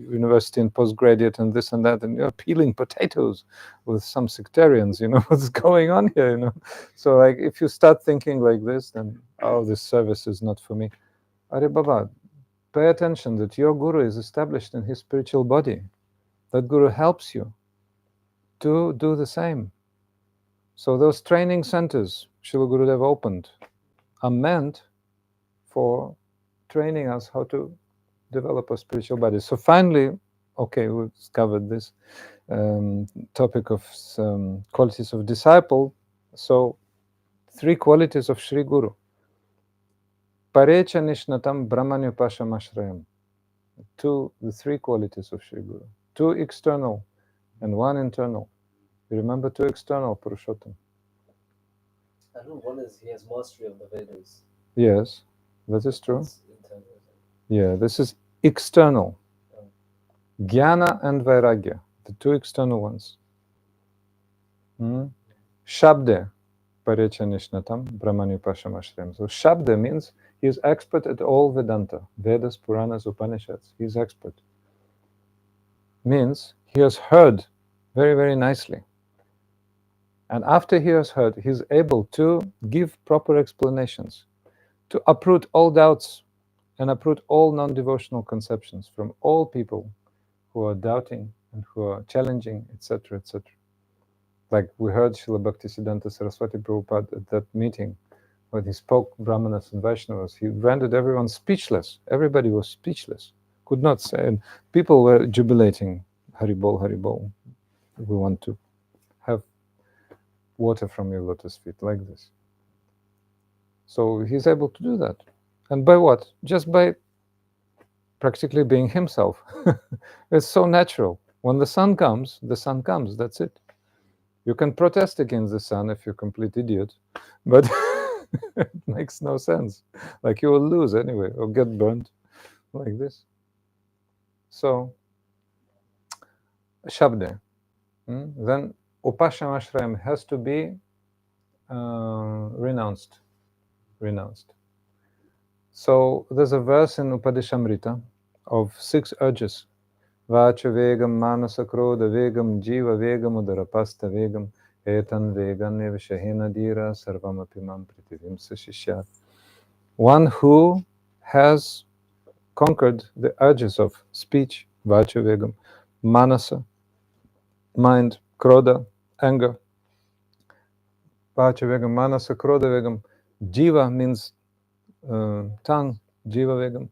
university and postgraduate and this and that, and you're peeling potatoes with some sectarians, what's going on here, So like, if you start thinking like this, then, oh, this service is not for me. Are Baba, pay attention that your guru is established in his spiritual body. That guru helps you to do the same. So those training centers, Srila Gurudev opened are meant for training us how to develop a spiritual body. So finally, okay, we've covered this topic of qualities of disciple. So 3 qualities of Sri Guru. Parecha nishnatam brahmanyupasham ashrayam. The 3 qualities of Sri Guru. 2 external and 1 internal. You remember 2 external, Purushottam? I know one is he has mastery of the Vedas. Yes, that is true. That's internal. Yeah, this is external. Jnana and Vairagya, the 2 external ones. Shabde, Parecha nishnatam brahmanyupasham ashrayam. So Shabde means he is expert at all Vedanta, Vedas, Puranas, Upanishads. He is expert. Means he has heard very, very nicely. And after he has heard, he is able to give proper explanations, to uproot all doubts and uproot all non-devotional conceptions from all people who are doubting and who are challenging, etc., etc. Like we heard Srila Bhaktisiddhanta Saraswati Prabhupada at that meeting, when he spoke Brahmanas and Vaishnavas, he rendered everyone speechless. Everybody was speechless, could not say. And people were jubilating, Haribol, Haribol. We want to have water from your lotus feet, like this. So he's able to do that. And by what? Just by practically being himself. It's so natural. When the sun comes, that's it. You can protest against the sun if you're a complete idiot, but it makes no sense. Like you will lose anyway, or get burnt, like this. So, Shabde. Then Upasham Ashrayam has to be renounced. So there's a verse in Upadeshamrita of 6 urges. Vacha vegam, manasa krodha vegam, jiva vegam, udarapasta vegam, etan vegan evashahena dira sarvam apimam pritivimsa shishyat. One who has conquered the urges of speech, vacha vegam, manasa, mind, krodha, anger, vacha vegam, manasa, krodha vegam, jiva means tongue, jiva vegam,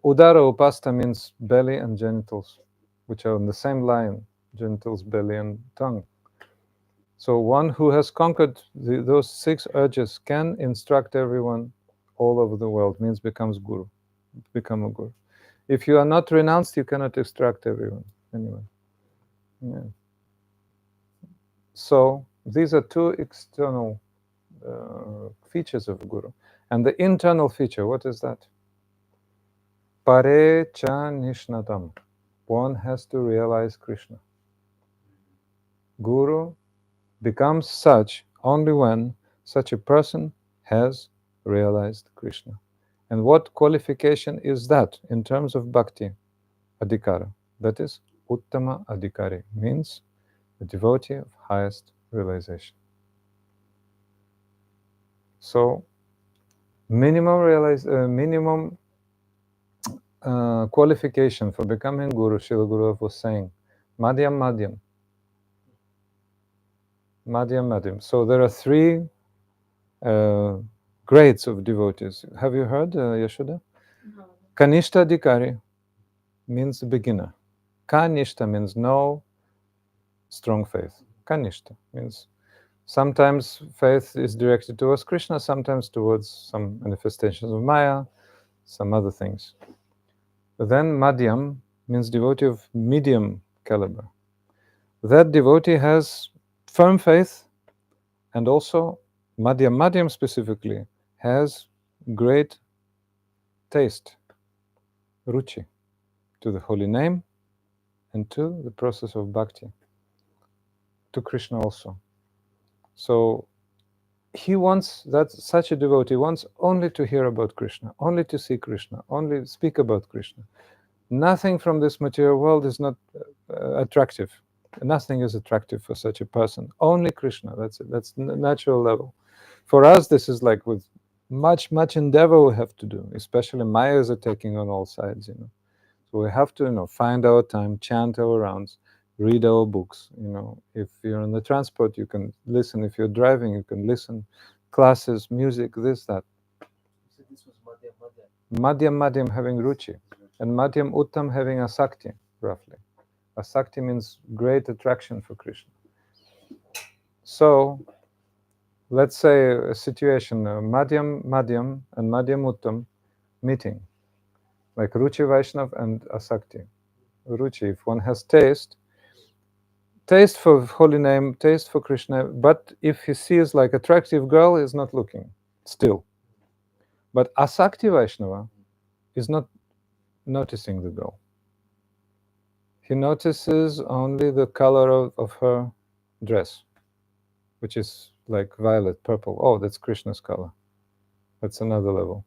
udara upasta means belly and genitals, which are on the same line, genitals, belly, and tongue. So one who has conquered those 6 urges can instruct everyone all over the world, means becomes guru, become a guru. If you are not renounced, you cannot instruct everyone, anyway. Yeah. So these are 2 external features of guru. And the internal feature, what is that? Parecha nishnatam. One has to realize Krishna. Guru becomes such only when such a person has realized Krishna. And what qualification is that in terms of bhakti? Adhikara. That is Uttama Adhikari, means a devotee of highest realization. So, minimum qualification for becoming guru, Srila Gurudev was saying, Madhyam. So there are 3 grades of devotees. Have you heard, Yashoda? No. Kanishta Adhikari means beginner. Kanishta means no strong faith. Kanishta means sometimes faith is directed towards Krishna, sometimes towards some manifestations of Maya, some other things. But then Madhyam means devotee of medium caliber. That devotee has firm faith, and also Madhyam specifically has great taste, ruchi, to the holy name and to the process of bhakti, to Krishna also. So he wants, that such a devotee wants only to hear about Krishna, only to see Krishna, only speak about Krishna. Nothing from this material world is not attractive. Nothing is attractive for such a person. Only Krishna. That's it. That's natural level. For us, this is like with much endeavor we have to do. Especially Maya is attacking on all sides. So we have to, find our time, chant our rounds, read our books. If you're in the transport, you can listen. If you're driving, you can listen. classes, music, this, that. You said this was Madhyam. Madhyam having ruchi, and Madhyam Uttam having asakti, roughly. Asakti means great attraction for Krishna. So, let's say a situation, Madhyam and Madhyam Uttam meeting, like Ruchi Vaishnav and Asakti. Ruchi, if one has taste for holy name, taste for Krishna, but if he sees like attractive girl, he's not looking, still. But Asakti Vaishnava is not noticing the girl. He notices only the color of her dress, which is like violet, purple. Oh, that's Krishna's color. That's another level.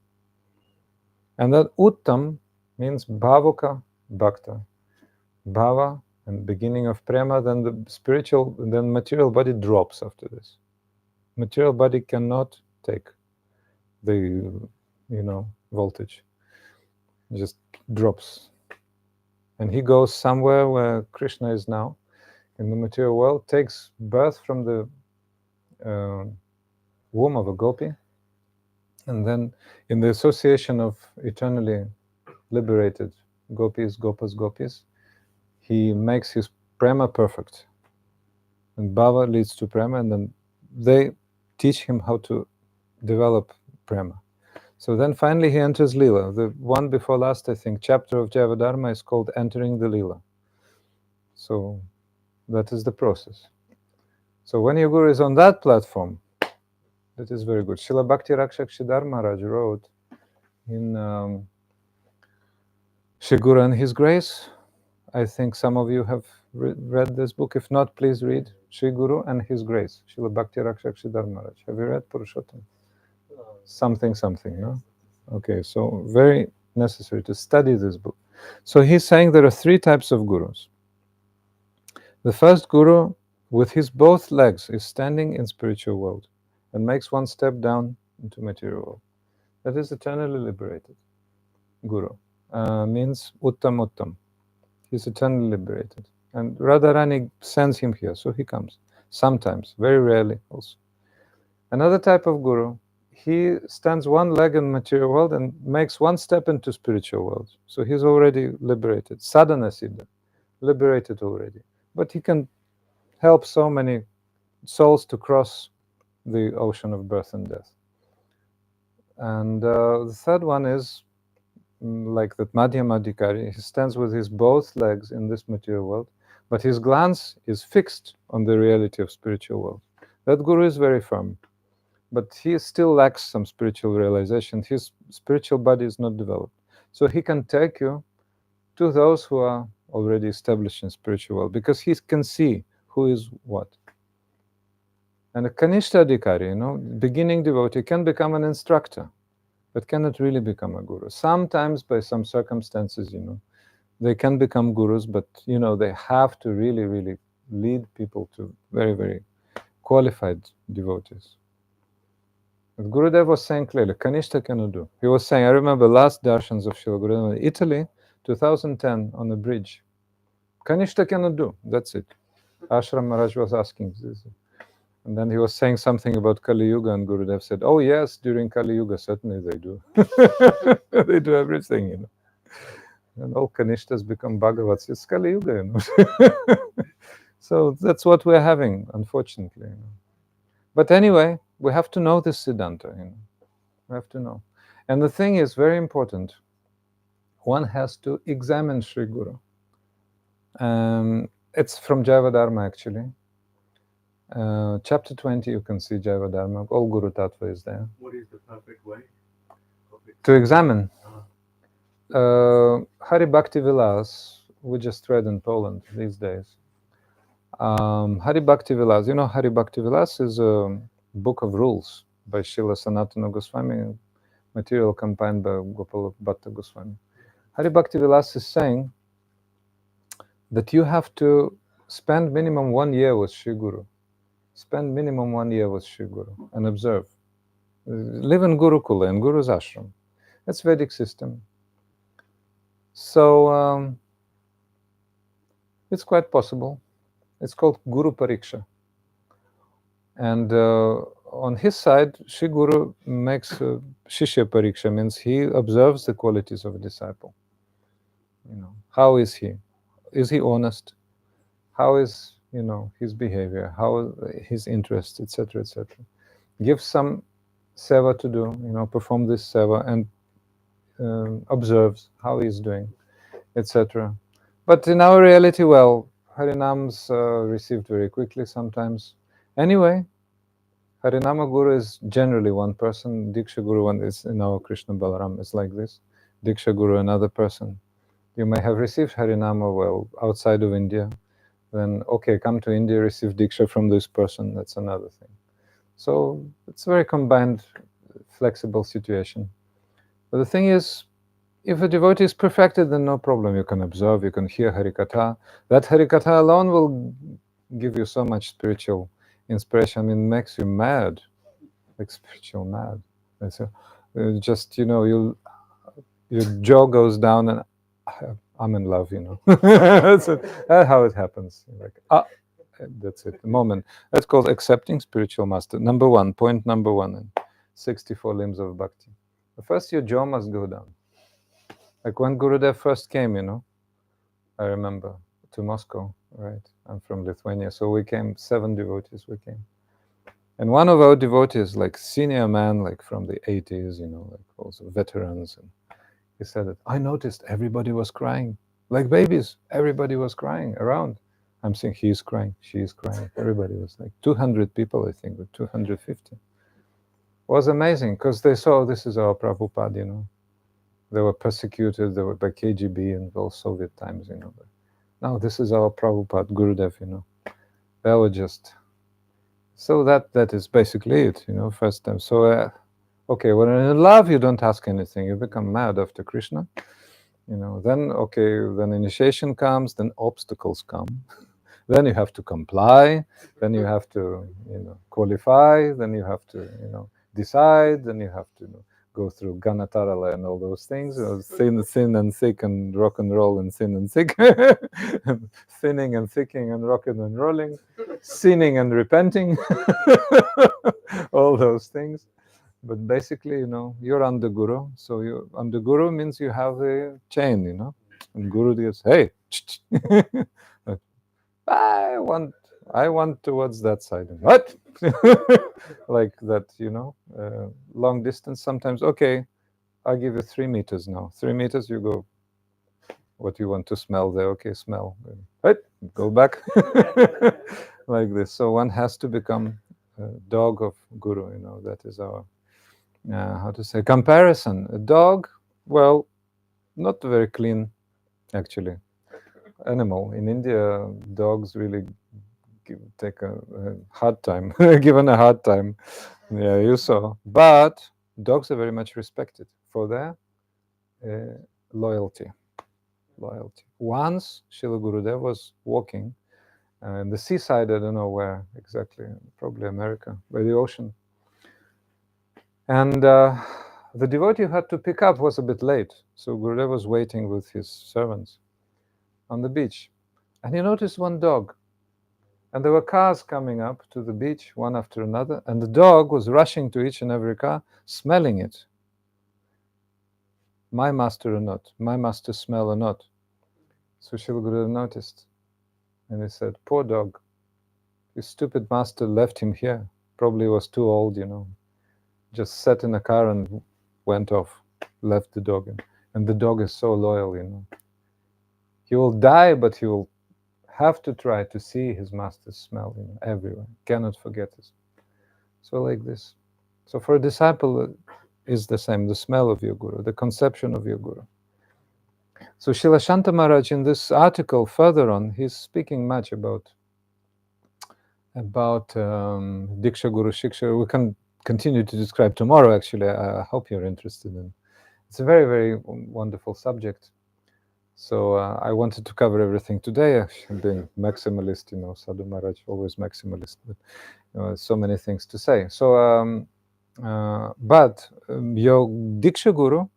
And that Uttam means Bhavuka Bhakta. Bhava and beginning of prema, then the spiritual, then material body drops after this. Material body cannot take the, voltage. It just drops. And he goes somewhere where Krishna is now, in the material world, takes birth from the womb of a gopi, and then in the association of eternally liberated gopis, gopas, gopis, he makes his prema perfect. And bhava leads to prema, and then they teach him how to develop prema. So then finally he enters Leela. The one before last, I think, chapter of Javadharma is called Entering the Leela. So that is the process. So when your guru is on that platform, that is very good. Srila Bhakti Rakshakshidhar Maharaj wrote in Shri Guru and His Grace. I think some of you have read this book. If not, please read Shri Guru and His Grace. Srila Bhakti Rakshakshidhar Maharaj. Have you read Purushottam? Something, no? Okay, so very necessary to study this book. So he's saying there are three types of gurus. The first guru, with his both legs, is standing in spiritual world and makes one step down into material world. That is eternally liberated. Guru means Uttam Uttam. He's eternally liberated. And Radharani sends him here, so he comes. Sometimes, very rarely also. Another type of guru, he stands one leg in material world and makes one step into spiritual world. So he's already liberated. Sadhana siddha, liberated already. But he can help so many souls to cross the ocean of birth and death. And the third one is like that Madhyama Adhikari. He stands with his both legs in this material world, but his glance is fixed on the reality of spiritual world. That guru is very firm, but he still lacks some spiritual realization. His spiritual body is not developed. So he can take you to those who are already established in spiritual world, because he can see who is what. And a Kanishta Adhikari, beginning devotee, can become an instructor, but cannot really become a guru. Sometimes by some circumstances, they can become gurus, but, they have to really, really lead people to very, very qualified devotees. But Gurudev was saying clearly, Kanishta cannot do. He was saying, I remember last darshans of Srila Gurudev in Italy, 2010, on a bridge. Kanishta cannot do, that's it. Ashram Maharaj was asking this. And then he was saying something about Kali Yuga, and Gurudev said, oh yes, during Kali Yuga, certainly they do. They do everything, And all Kanishtas become Bhagavats. It's Kali Yuga, So that's what we're having, unfortunately. But anyway, we have to know this Siddhanta, We have to know. And the thing is very important. One has to examine Sri Guru. It's from Javadharma, actually. Chapter 20, you can see Javadharma. All guru-tattva is there. What is the perfect way? To examine. Hari Bhakti Vilas, we just read in Poland these days. Hari Bhakti Vilas. Hari Bhakti Vilas is a book of rules by Srila Sanatana Goswami, material compiled by Gopala Bhatta Goswami. Hari Bhakti Vilas is saying that you have to spend minimum 1 year with Sri Guru. Spend minimum 1 year with Sri Guru and observe. Live in Gurukula, in Guru's ashram. That's Vedic system. So it's quite possible. It's called Guru Pariksha. And on his side, Shri Guru makes Shishya Pariksha, means he observes the qualities of a disciple. How is he? Is he honest? How is, his behavior? How his interests, etc., etc. Give some seva to do, perform this seva, and observes how he's doing, etc. But in our reality, well, Harinam's received very quickly sometimes. Anyway, Harinama Guru is generally one person. Diksha Guru, one is in our Krishna Balaram, is like this. Diksha Guru, another person. You may have received Harinama, well, outside of India. Then, okay, come to India, receive Diksha from this person. That's another thing. So it's a very combined, flexible situation. But the thing is, if a devotee is perfected, then no problem. You can observe, you can hear Harikatha. That Harikatha alone will give you so much spiritual inspiration. I mean, makes you mad, like spiritual mad. And so, just, your jaw goes down and I'm in love, So that's how it happens. Like, that's it, the moment. That's called accepting spiritual master. Point number one in 64 limbs of bhakti. First, your jaw must go down. Like when Gurudev first came, I remember, to Moscow, right? I'm from Lithuania, so we came, 7 devotees we came. And one of our devotees, like senior man, like from the 80s, like also veterans, and he said that, I noticed everybody was crying, like babies. Everybody was crying around. I'm saying he's crying, she's crying. Everybody was like 200 people, I think, or 250. It was amazing because they saw this is our Prabhupada, They were persecuted, they were by KGB in all Soviet times, But now this is our Prabhupada, Gurudev, They were just... So that is basically it, first time. So, okay, when you're in love, you don't ask anything. You become mad after Krishna. Then, okay, then initiation comes, then obstacles come. Then you have to comply, then you have to, qualify, then you have to, decide, then you have to go through Ganatarala and all those things, thin and thick and rock and roll and thin and thick, thinning and thicking and rocking and rolling, sinning and repenting, all those things. But basically, you're under Guru. So you under Guru means you have a chain, And Guru says, hey, I want towards that side. What? Like that, long distance. Sometimes, okay, I'll give you 3 meters now. 3 meters, you go. What you want to smell there? Okay, smell. Right, go back. Like this. So one has to become a dog of Guru. That is our how to say comparison. A dog, well, not very clean, actually. Animal in India, dogs really take a hard time, given a hard time. Yeah, you saw. But dogs are very much respected for their loyalty. Once Srila Gurudev was walking in the seaside, I don't know where exactly, probably America, by the ocean. And the devotee who had to pick up was a bit late. So Gurudev was waiting with his servants on the beach. And he noticed one dog. And there were cars coming up to the beach, one after another, and the dog was rushing to each and every car, smelling it. My master or not, my master smell or not. So Srila Gurudev noticed, and he said, poor dog, his stupid master left him here. Probably was too old, just sat in a car and went off, left the dog. And the dog is so loyal, He will die, but he will have to try to see his master's smell everywhere. Cannot forget it. So like this. So for a disciple is the same, the smell of your Guru, the conception of your Guru. So Srila Shanta Maharaj in this article further on, he's speaking much about Diksha Guru Shiksha. We can continue to describe tomorrow, actually. I hope you're interested in. It's a very, very wonderful subject. So I wanted to cover everything today. I'm being maximalist, Sadhu Maharaj, always maximalist, but so many things to say. So, but your Diksha Guru,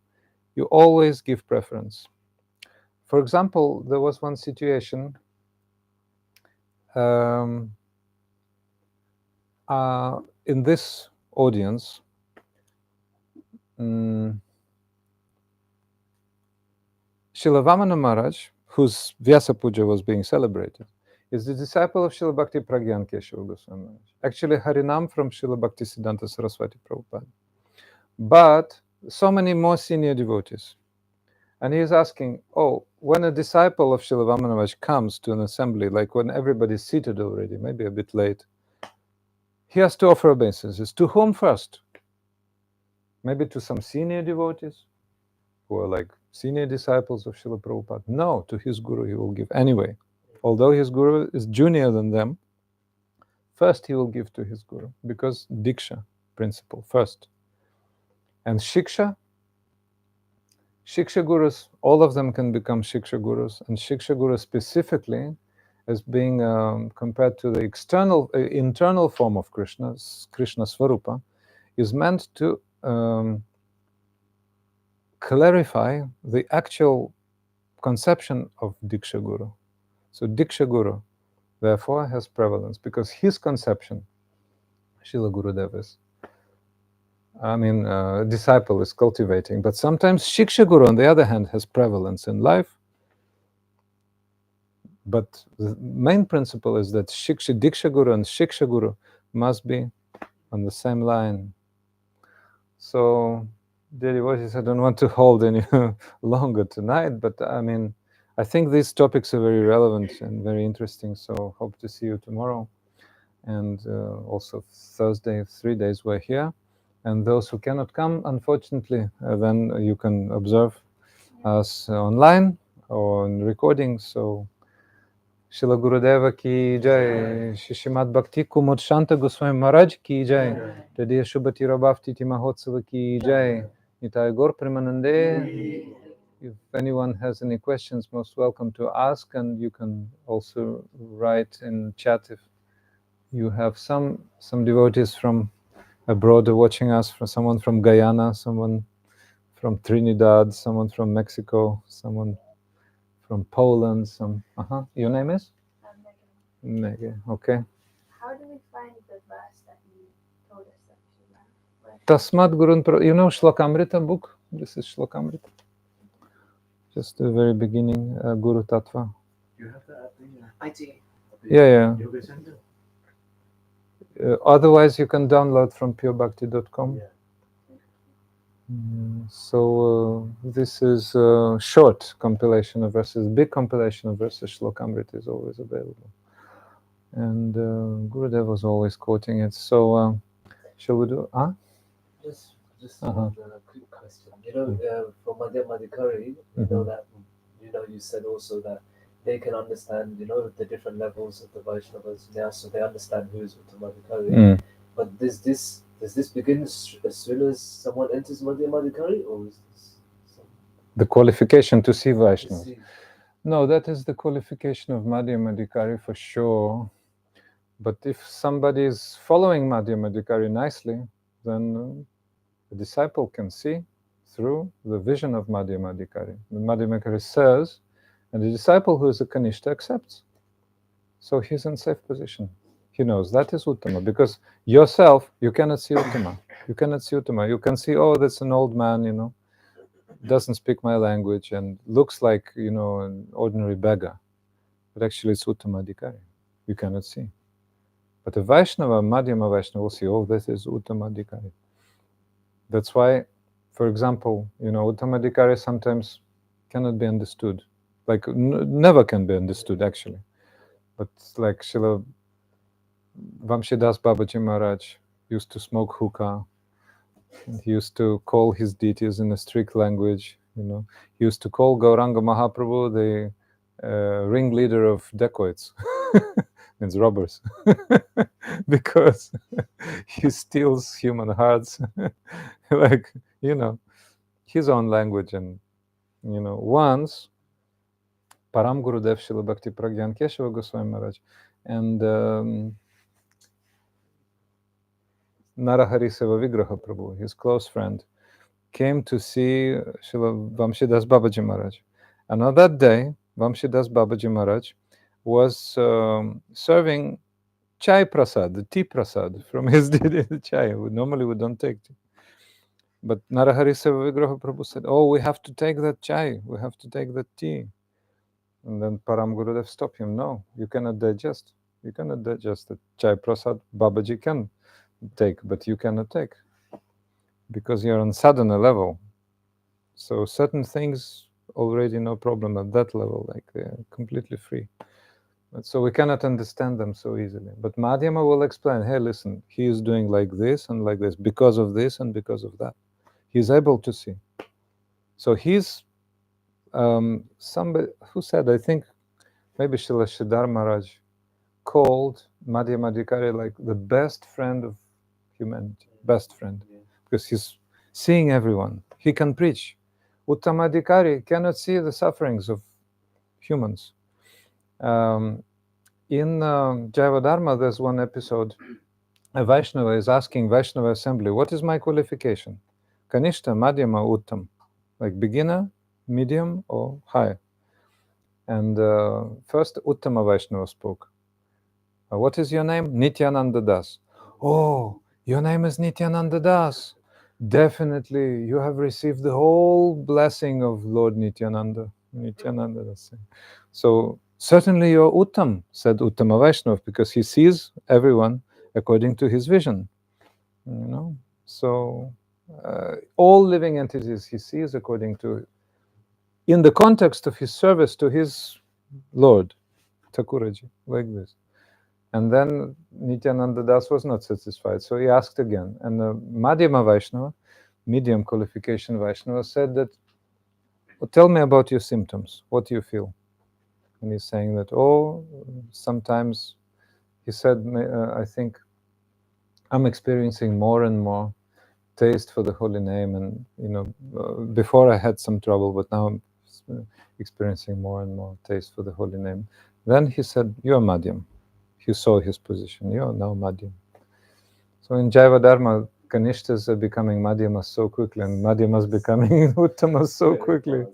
you always give preference. For example, there was one situation. in this audience, Srila Vamana Maharaj, whose Vyasa Puja was being celebrated, is the disciple of Srila Bhakti Pragyan Keshava Goswami Maharaj. Actually, Harinam from Srila Bhakti Siddhanta Saraswati Prabhupada. But so many more senior devotees. And he is asking, when a disciple of Srila Vamana Maharaj comes to an assembly, like when everybody's seated already, maybe a bit late, he has to offer obeisances. To whom first? Maybe to some senior devotees who are like senior disciples of Srila Prabhupada? No, to his guru he will give anyway. Although his guru is junior than them, first he will give to his guru, because Diksha principle first. And Shiksha gurus, all of them can become Shiksha gurus, and Shiksha guru specifically as being compared to the internal form of Krishna Svarupa, is meant to clarify the actual conception of Diksha Guru. So Diksha Guru, therefore, has prevalence, because his conception, Srila Gurudeva's, disciple is cultivating. But sometimes Shiksha Guru, on the other hand, has prevalence in life. But the main principle is that Diksha Guru and Shiksha Guru must be on the same line. So, dear devotees, I don't want to hold any longer tonight, but I think these topics are very relevant and very interesting, so hope to see you tomorrow. And also Thursday, 3 days we're here. And those who cannot come, unfortunately, then you can observe us online or in recording. So, Srila Gurudeva ki jai, Srimad Bhakti Kumud Shanta Goswami Maharaj ki jai, Tadiya Shubhati Rabhavti Mahotsava ki jai, Nitai Gaur Premanande. If anyone has any questions, most welcome to ask, and you can also write in chat if you have some devotees from abroad watching us, from someone from Guyana, someone from Trinidad, someone from Mexico, someone from Poland, Your name is? Megan. Okay. How do we find the verse that you told us that? Tasmat Gurun you know Shlokamrita book? This is Shlokamrita. Just the very beginning, guru-tattva. You have that thing? I do. Yeah. Yoga Center? Otherwise, you can download from purebhakti.com. Yeah. So this is a short compilation of verses. Big compilation of verses, Shlokamrita, is always available. And Gurudev was always quoting it. So shall we do? Just a quick question. For Madhya Madhikari, you said also that they can understand, the different levels of the Vaishnavas. So they understand who is Uttama Madhikari. But does this begin as soon as someone enters Madhya Madhikari, or is this the qualification to see Vaishnava? No, that is the qualification of Madhya Madhikari for sure. But if somebody is following Madhya Madhikari nicely, then the disciple can see through the vision of Madhya Madhikari. The Madhya Madhikari says, and the disciple who is a Kanishta accepts. So he's in safe position. He knows that is Uttama, because yourself, you cannot see Uttama. You cannot see Uttama. You can see, that's an old man, doesn't speak my language and looks like, an ordinary beggar. But actually it's Uttama Adhikari. You cannot see. But a Vaishnava, Madhyama Vaishnava will see, this is Uttama Adhikari. That's why, for example, Uttama Adhikari sometimes cannot be understood. Like, never can be understood, actually. But like Srila Vamshidas Babaji Maharaj used to smoke hookah. And he used to call his deities in a strict language. He used to call Gauranga Mahaprabhu the ringleader of dacoits. Means robbers. Because he steals human hearts. Like, his own language. And, once Param Gurudev Srila Bhakti Pragyan Keshava Goswami Maharaj and Narahari Seva Vigraha Prabhu, his close friend, came to see Srila Vamshidas Babaji Maharaj. And on that day, Vamshidas Babaji Maharaj was serving chai prasad, the tea prasad from his chai. Normally we don't take tea. But Narahari Seva Vigraha Prabhu said, oh, we have to take that chai, we have to take that tea. And then Param Gurudev stopped him. No, you cannot digest. You cannot digest the chai prasad. Babaji can take, but you cannot take. Because you're on sadhana level. So certain things already no problem at that level, like they're completely free. But so we cannot understand them so easily. But Madhyama will explain, hey, listen, he is doing like this and like this, because of this and because of that. He's able to see. So he's, somebody who said, I think maybe Srila Siddhar Maharaj called Madhyamadikari like the best friend of humanity, best friend, because he's seeing everyone. He can preach. Uttamadikari cannot see the sufferings of humans. In Jayavadharma, there's one episode. A Vaishnava is asking Vaishnava assembly, what is my qualification? Kanishta, Madhyama, Uttam. Like beginner, medium, or high. And first Uttama Vaishnava spoke. What is your name? Nityananda Das. Oh, your name is Nityananda Das. Definitely, you have received the whole blessing of Lord Nityananda. Nityananda Das. So, certainly you're Uttam, said Uttama Vaishnava, because he sees everyone according to his vision. You know? So, all living entities he sees according to, in the context of his service to his Lord, Thakuraji, like this. And then Nityananda Das was not satisfied, so he asked again. And the Madhyama Vaishnava, medium qualification Vaishnava, said that, well, tell me about your symptoms. What do you feel? And he's saying that, oh, sometimes, he said, I think I'm experiencing more and more taste for the holy name. And, you know, before I had some trouble, but now I'm experiencing more and more taste for the holy name. Then he said, you're Madhyam. He saw his position. You're now Madhyam. So in Jayavadharma, Kanishtas are becoming Madhyamas so quickly, and Madhyamas becoming Uttamas so quickly.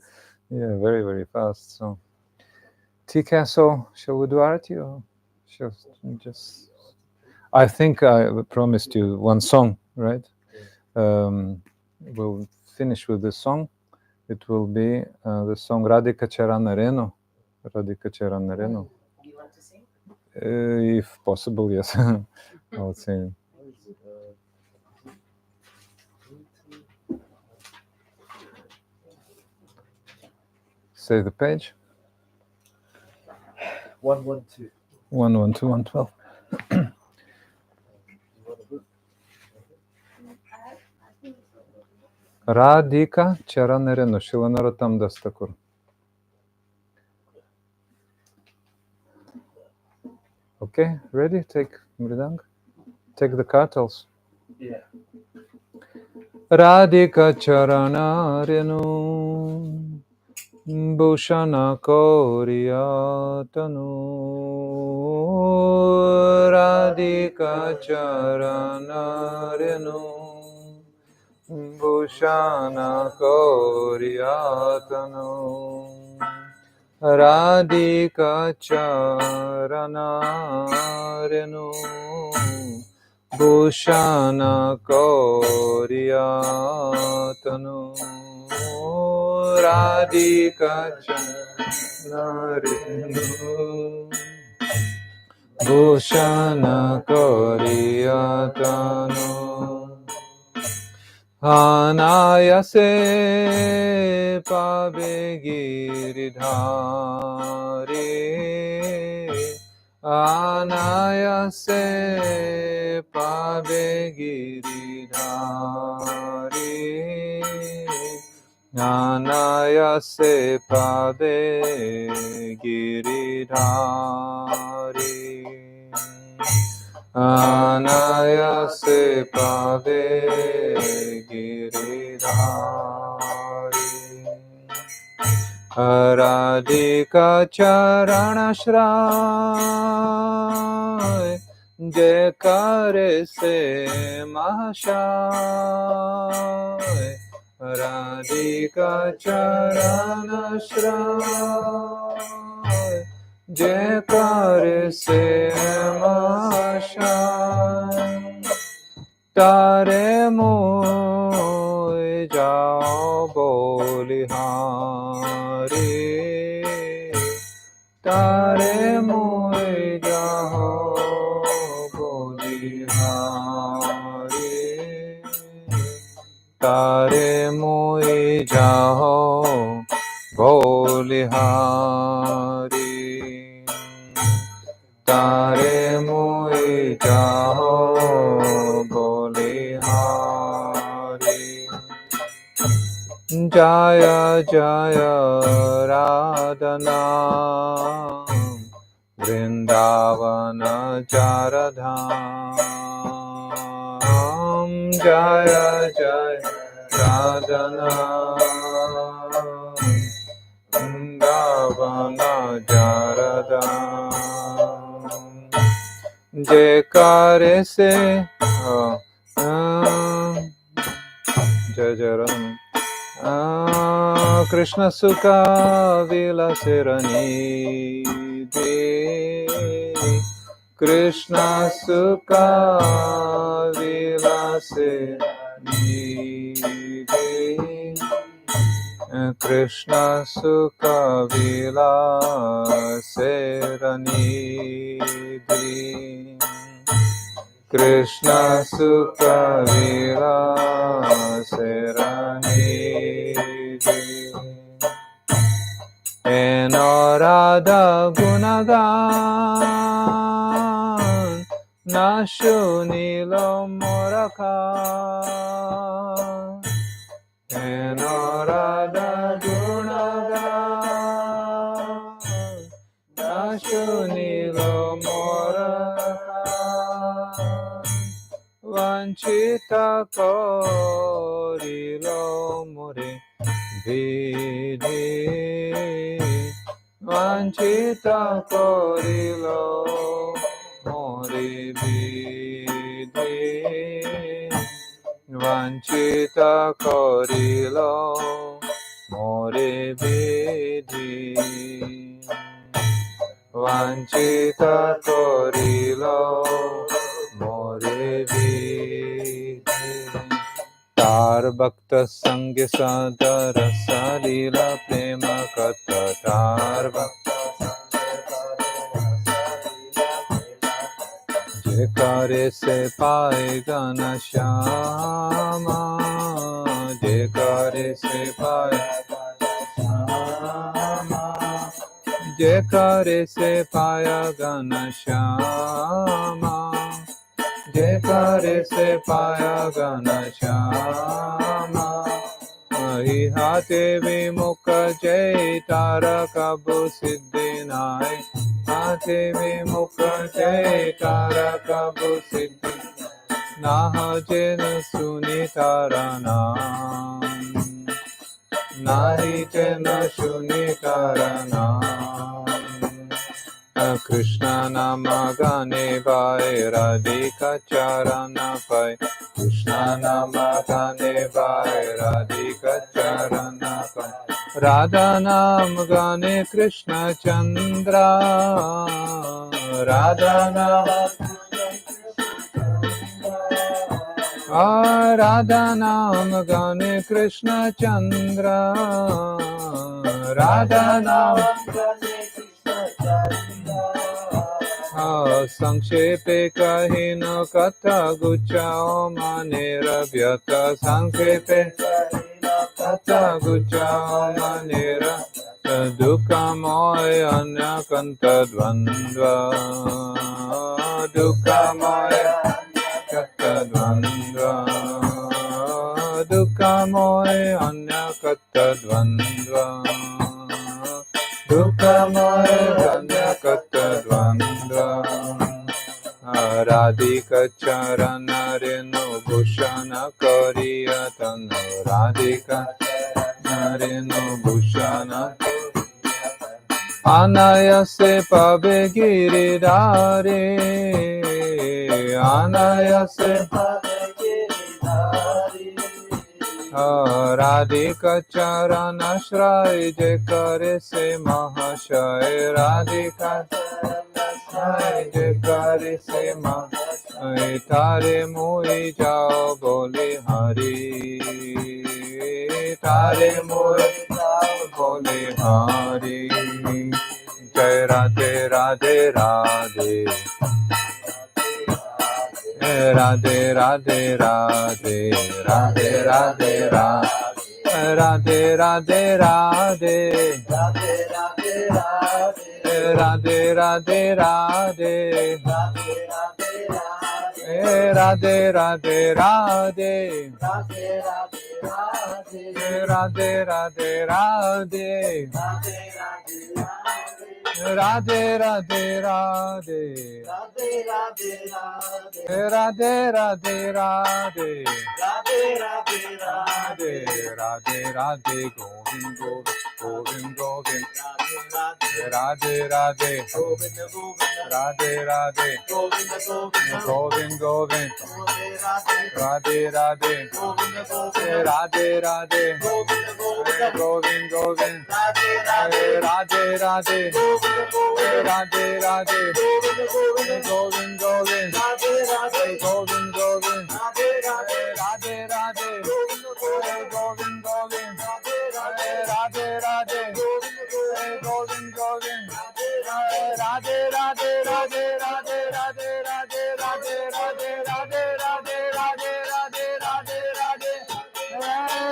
Yeah, very, very fast. So, TK, so shall we do Arati or shall just? I think I promised you one song, right? We'll finish with this song. It will be the song Radhika Charana Reno. Radhika Charana Reno. You want to sing? If possible, yes. I would say. Say the page. 112. 112, 112. Radhika Charana Reno, Srila Narottam Das Thakur. Okay, ready? Take Mridang. Take the kartals. Yeah. Radhika Charana Renu Bhushana Koriyatanu Radhika Charana Renu Bhushana Koriyatanu Radhika Charana Renu Bhushana Koriyatanu Radhika Charana Renu Bhushana Koriyatanu Anayase Pabe Giridhari Anayase Pabe Giridhari Anayase Pabe Giridhari Anayase Pabe Giridhari Radhika Charana Shray Jekare Se Mahashay Radhika Charana Shray Jekare Se Mahashay तारे मोए जाओ बोलिहारी तारे मोए जाओ बोलिहारी तारे मोए जाओ बोलिहारी तारे मोए जाओ बोलिहारी जय जय राधना वृंदावन चारधाम जय जय राधना वृंदावन चारधाम जयकारे से जय जय राम कृष्ण सुखा विलासिरनी कृष्ण सुखा विलासिरनी कृष्ण सुखा विलासिरनी कृष्ण सुख विलासिरनी एनो राधा गुणगान न शुनिलो मोरखा एनो राधा गुणगान न शुनिलो मोरखा वंचिता कोरिलो मोरे विधि वंचिता कोरिलो मोरे विधि वंचिता कोरिलो मोरे विधि वंचिता कोरिलो मोरे विधि तार भक्त संग सादर सालीला प्रेम कथा तार भक्त जयकारे से पाएगा न श्यामा जयकारे से पाएगा श्यामा जयकारे से पाएगा न श्यामा जयकारे से पाएगा न श्यामा ही हाथे विमुख जय तारा कबू सिद्धि नाय हाथे विमुख जय तारा कबू सिद्धि नाह जेन सुनी तारा नाम नाही जेन सुनी तारा नाम कृष्ण नाम गाने पाए राधिका चरण पाए कृष्ण नाम गाने पाए राधिका चरण पाए राधा नाम गाने कृष्ण चंद्र राधा नाम राधा नाम गाने कृष्ण चंद्र राधा नाम संक्षेपे कहिन कथा गुच्चाओ मानेर व्यथ संक्षेपे कथा गुच्चाओ मानेर दुःखमय अन्यकंत द्वंद्व दुःखमय कत द्वंद्व दुःखमय अन्यकत द्वंद्व दुःखमय अन्यकत द्वंद्व राधिका चरण रेणु भूषण करिया तनु राधिका रेणु भूषण अनायासे पावे गिरिधारे अनायासे राधिका चरण आश्रय जय करे से महाशय राधिका जय करे से महाशय तारे मोए जाओ बोले हरे, तारे मोए जाओ बोले हरे। जय Radhe Radhe Radhe, Radhe Radhe Radhe, Radhe Radhe Radhe, Radhe Radhe Radhe, Radhe Radhe Radhe, Radhe Radhe Radhe, Radhe Radhe Radhe, Radhe Radhe Radhe, Radhe Radhe Radhe, Radhe Radhe Govind Govind Govind, Radhe Radhe Govind Govind, Radhe Radhe Govind Govind, Govind Govind, Radhe Radhe Govind Govind, Radhe Radhe Govind Govind, Govind Govind, Radhe Radhe Govind Govind, Radhe Radhe Govind Govind, Govind Govind, Radhe Radhe Govind Govind, Radhe Radhe, Radhe Radhe Govind Govind, Govind Govind, Radhe Radhe Govind Govind, Govind Govind, Radhe Radhe, Radhe Radhe, Radhe Radhe, Radhe Radhe, Radhe Radhe, Radhe Radhe, Radhe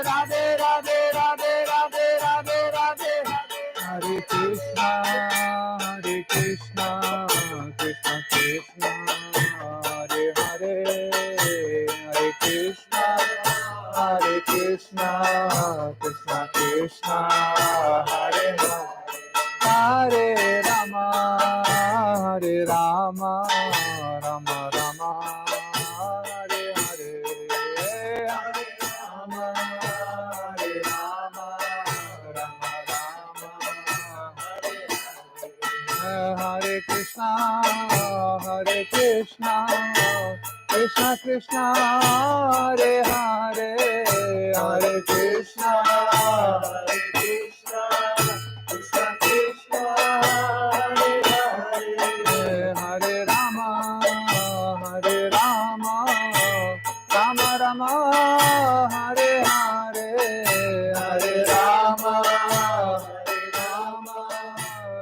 Radhe, Radhe Radhe, Radhe Radhe, Radhe Radhe. Hare Krishna, Hare Krishna, Krishna Krishna, Hare Hare, Hare Krishna, Hare Krishna, Krishna Krishna, Hare Hare, Hare Rama, Hare Rama, Rama Rama, Hare Hare, Hare Rama, Hare Rama, Rama Rama, Hare Krishna, Hare Krishna, Krishna Krishna, Hare Hare, Hare Krishna, Hare Krishna, Krishna Krishna, Hare Hare, Hare Rama, Hare Rama, Rama Rama, Hare Hare, Hare Rama, Hare Rama,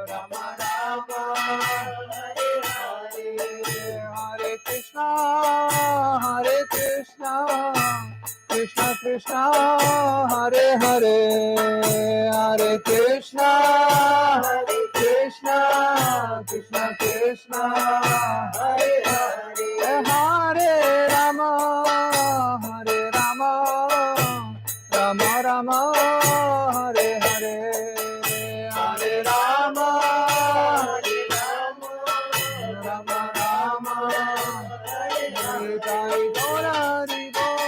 Rama Rama, Hare Hare, Hare Krishna, Hare Krishna, Krishna Krishna, Hare Hare, Hare Krishna, Hare Krishna, Krishna Krishna, Hare Hare, Hare Rama, Hare Rama, Rama Rama, Hare Hare, Hare Rama, Hare Rama, Rama Rama, Hare Hare, Jai Gaura Hari Bol,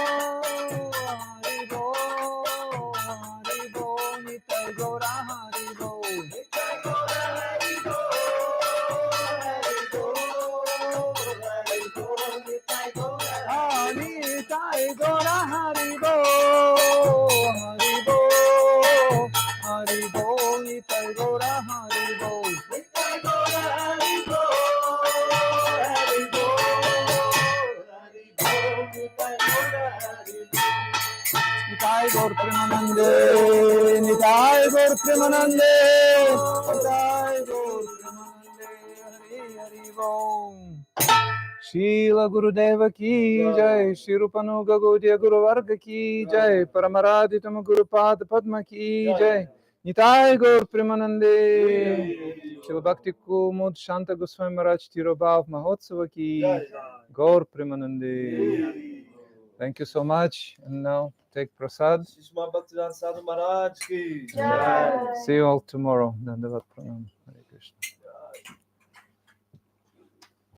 Hari Bol, Nitai Gaura Hari Bol, Nitai Gaura Hari Bol, Hari Bol, Hari Bol, Nitai Gaura Hari Gaura Hari Bol, Hari Bol, Hari Bol, Nitai Gaura Hari Bol, Nitai Gaura Hari Bol, Hari Bol, Hari Bol, Nitai Gaura Hari Bol. Nitai Gaur Premanande, Nitai Gaur Premanande, Nitai Gaur Premanande, Hari Hari Bol. Srila Gurudeva ki jai, Shri Rupanuga Gaudiya Guru Varga ki jai, Paramaradhitam Guru Pada Padma ki jai, Nitai Gaur Premanande, Srila Bhakti Kumud Shanta Goswami Maharaj Tirobhav Mahotsava ki Gaur Premanande. Thank you so much, and now take prasad. Shishma Bhaktivedanta Sadhu Maharaj ki Jai. See you all tomorrow. Dandavat Pranam. Hare Krishna.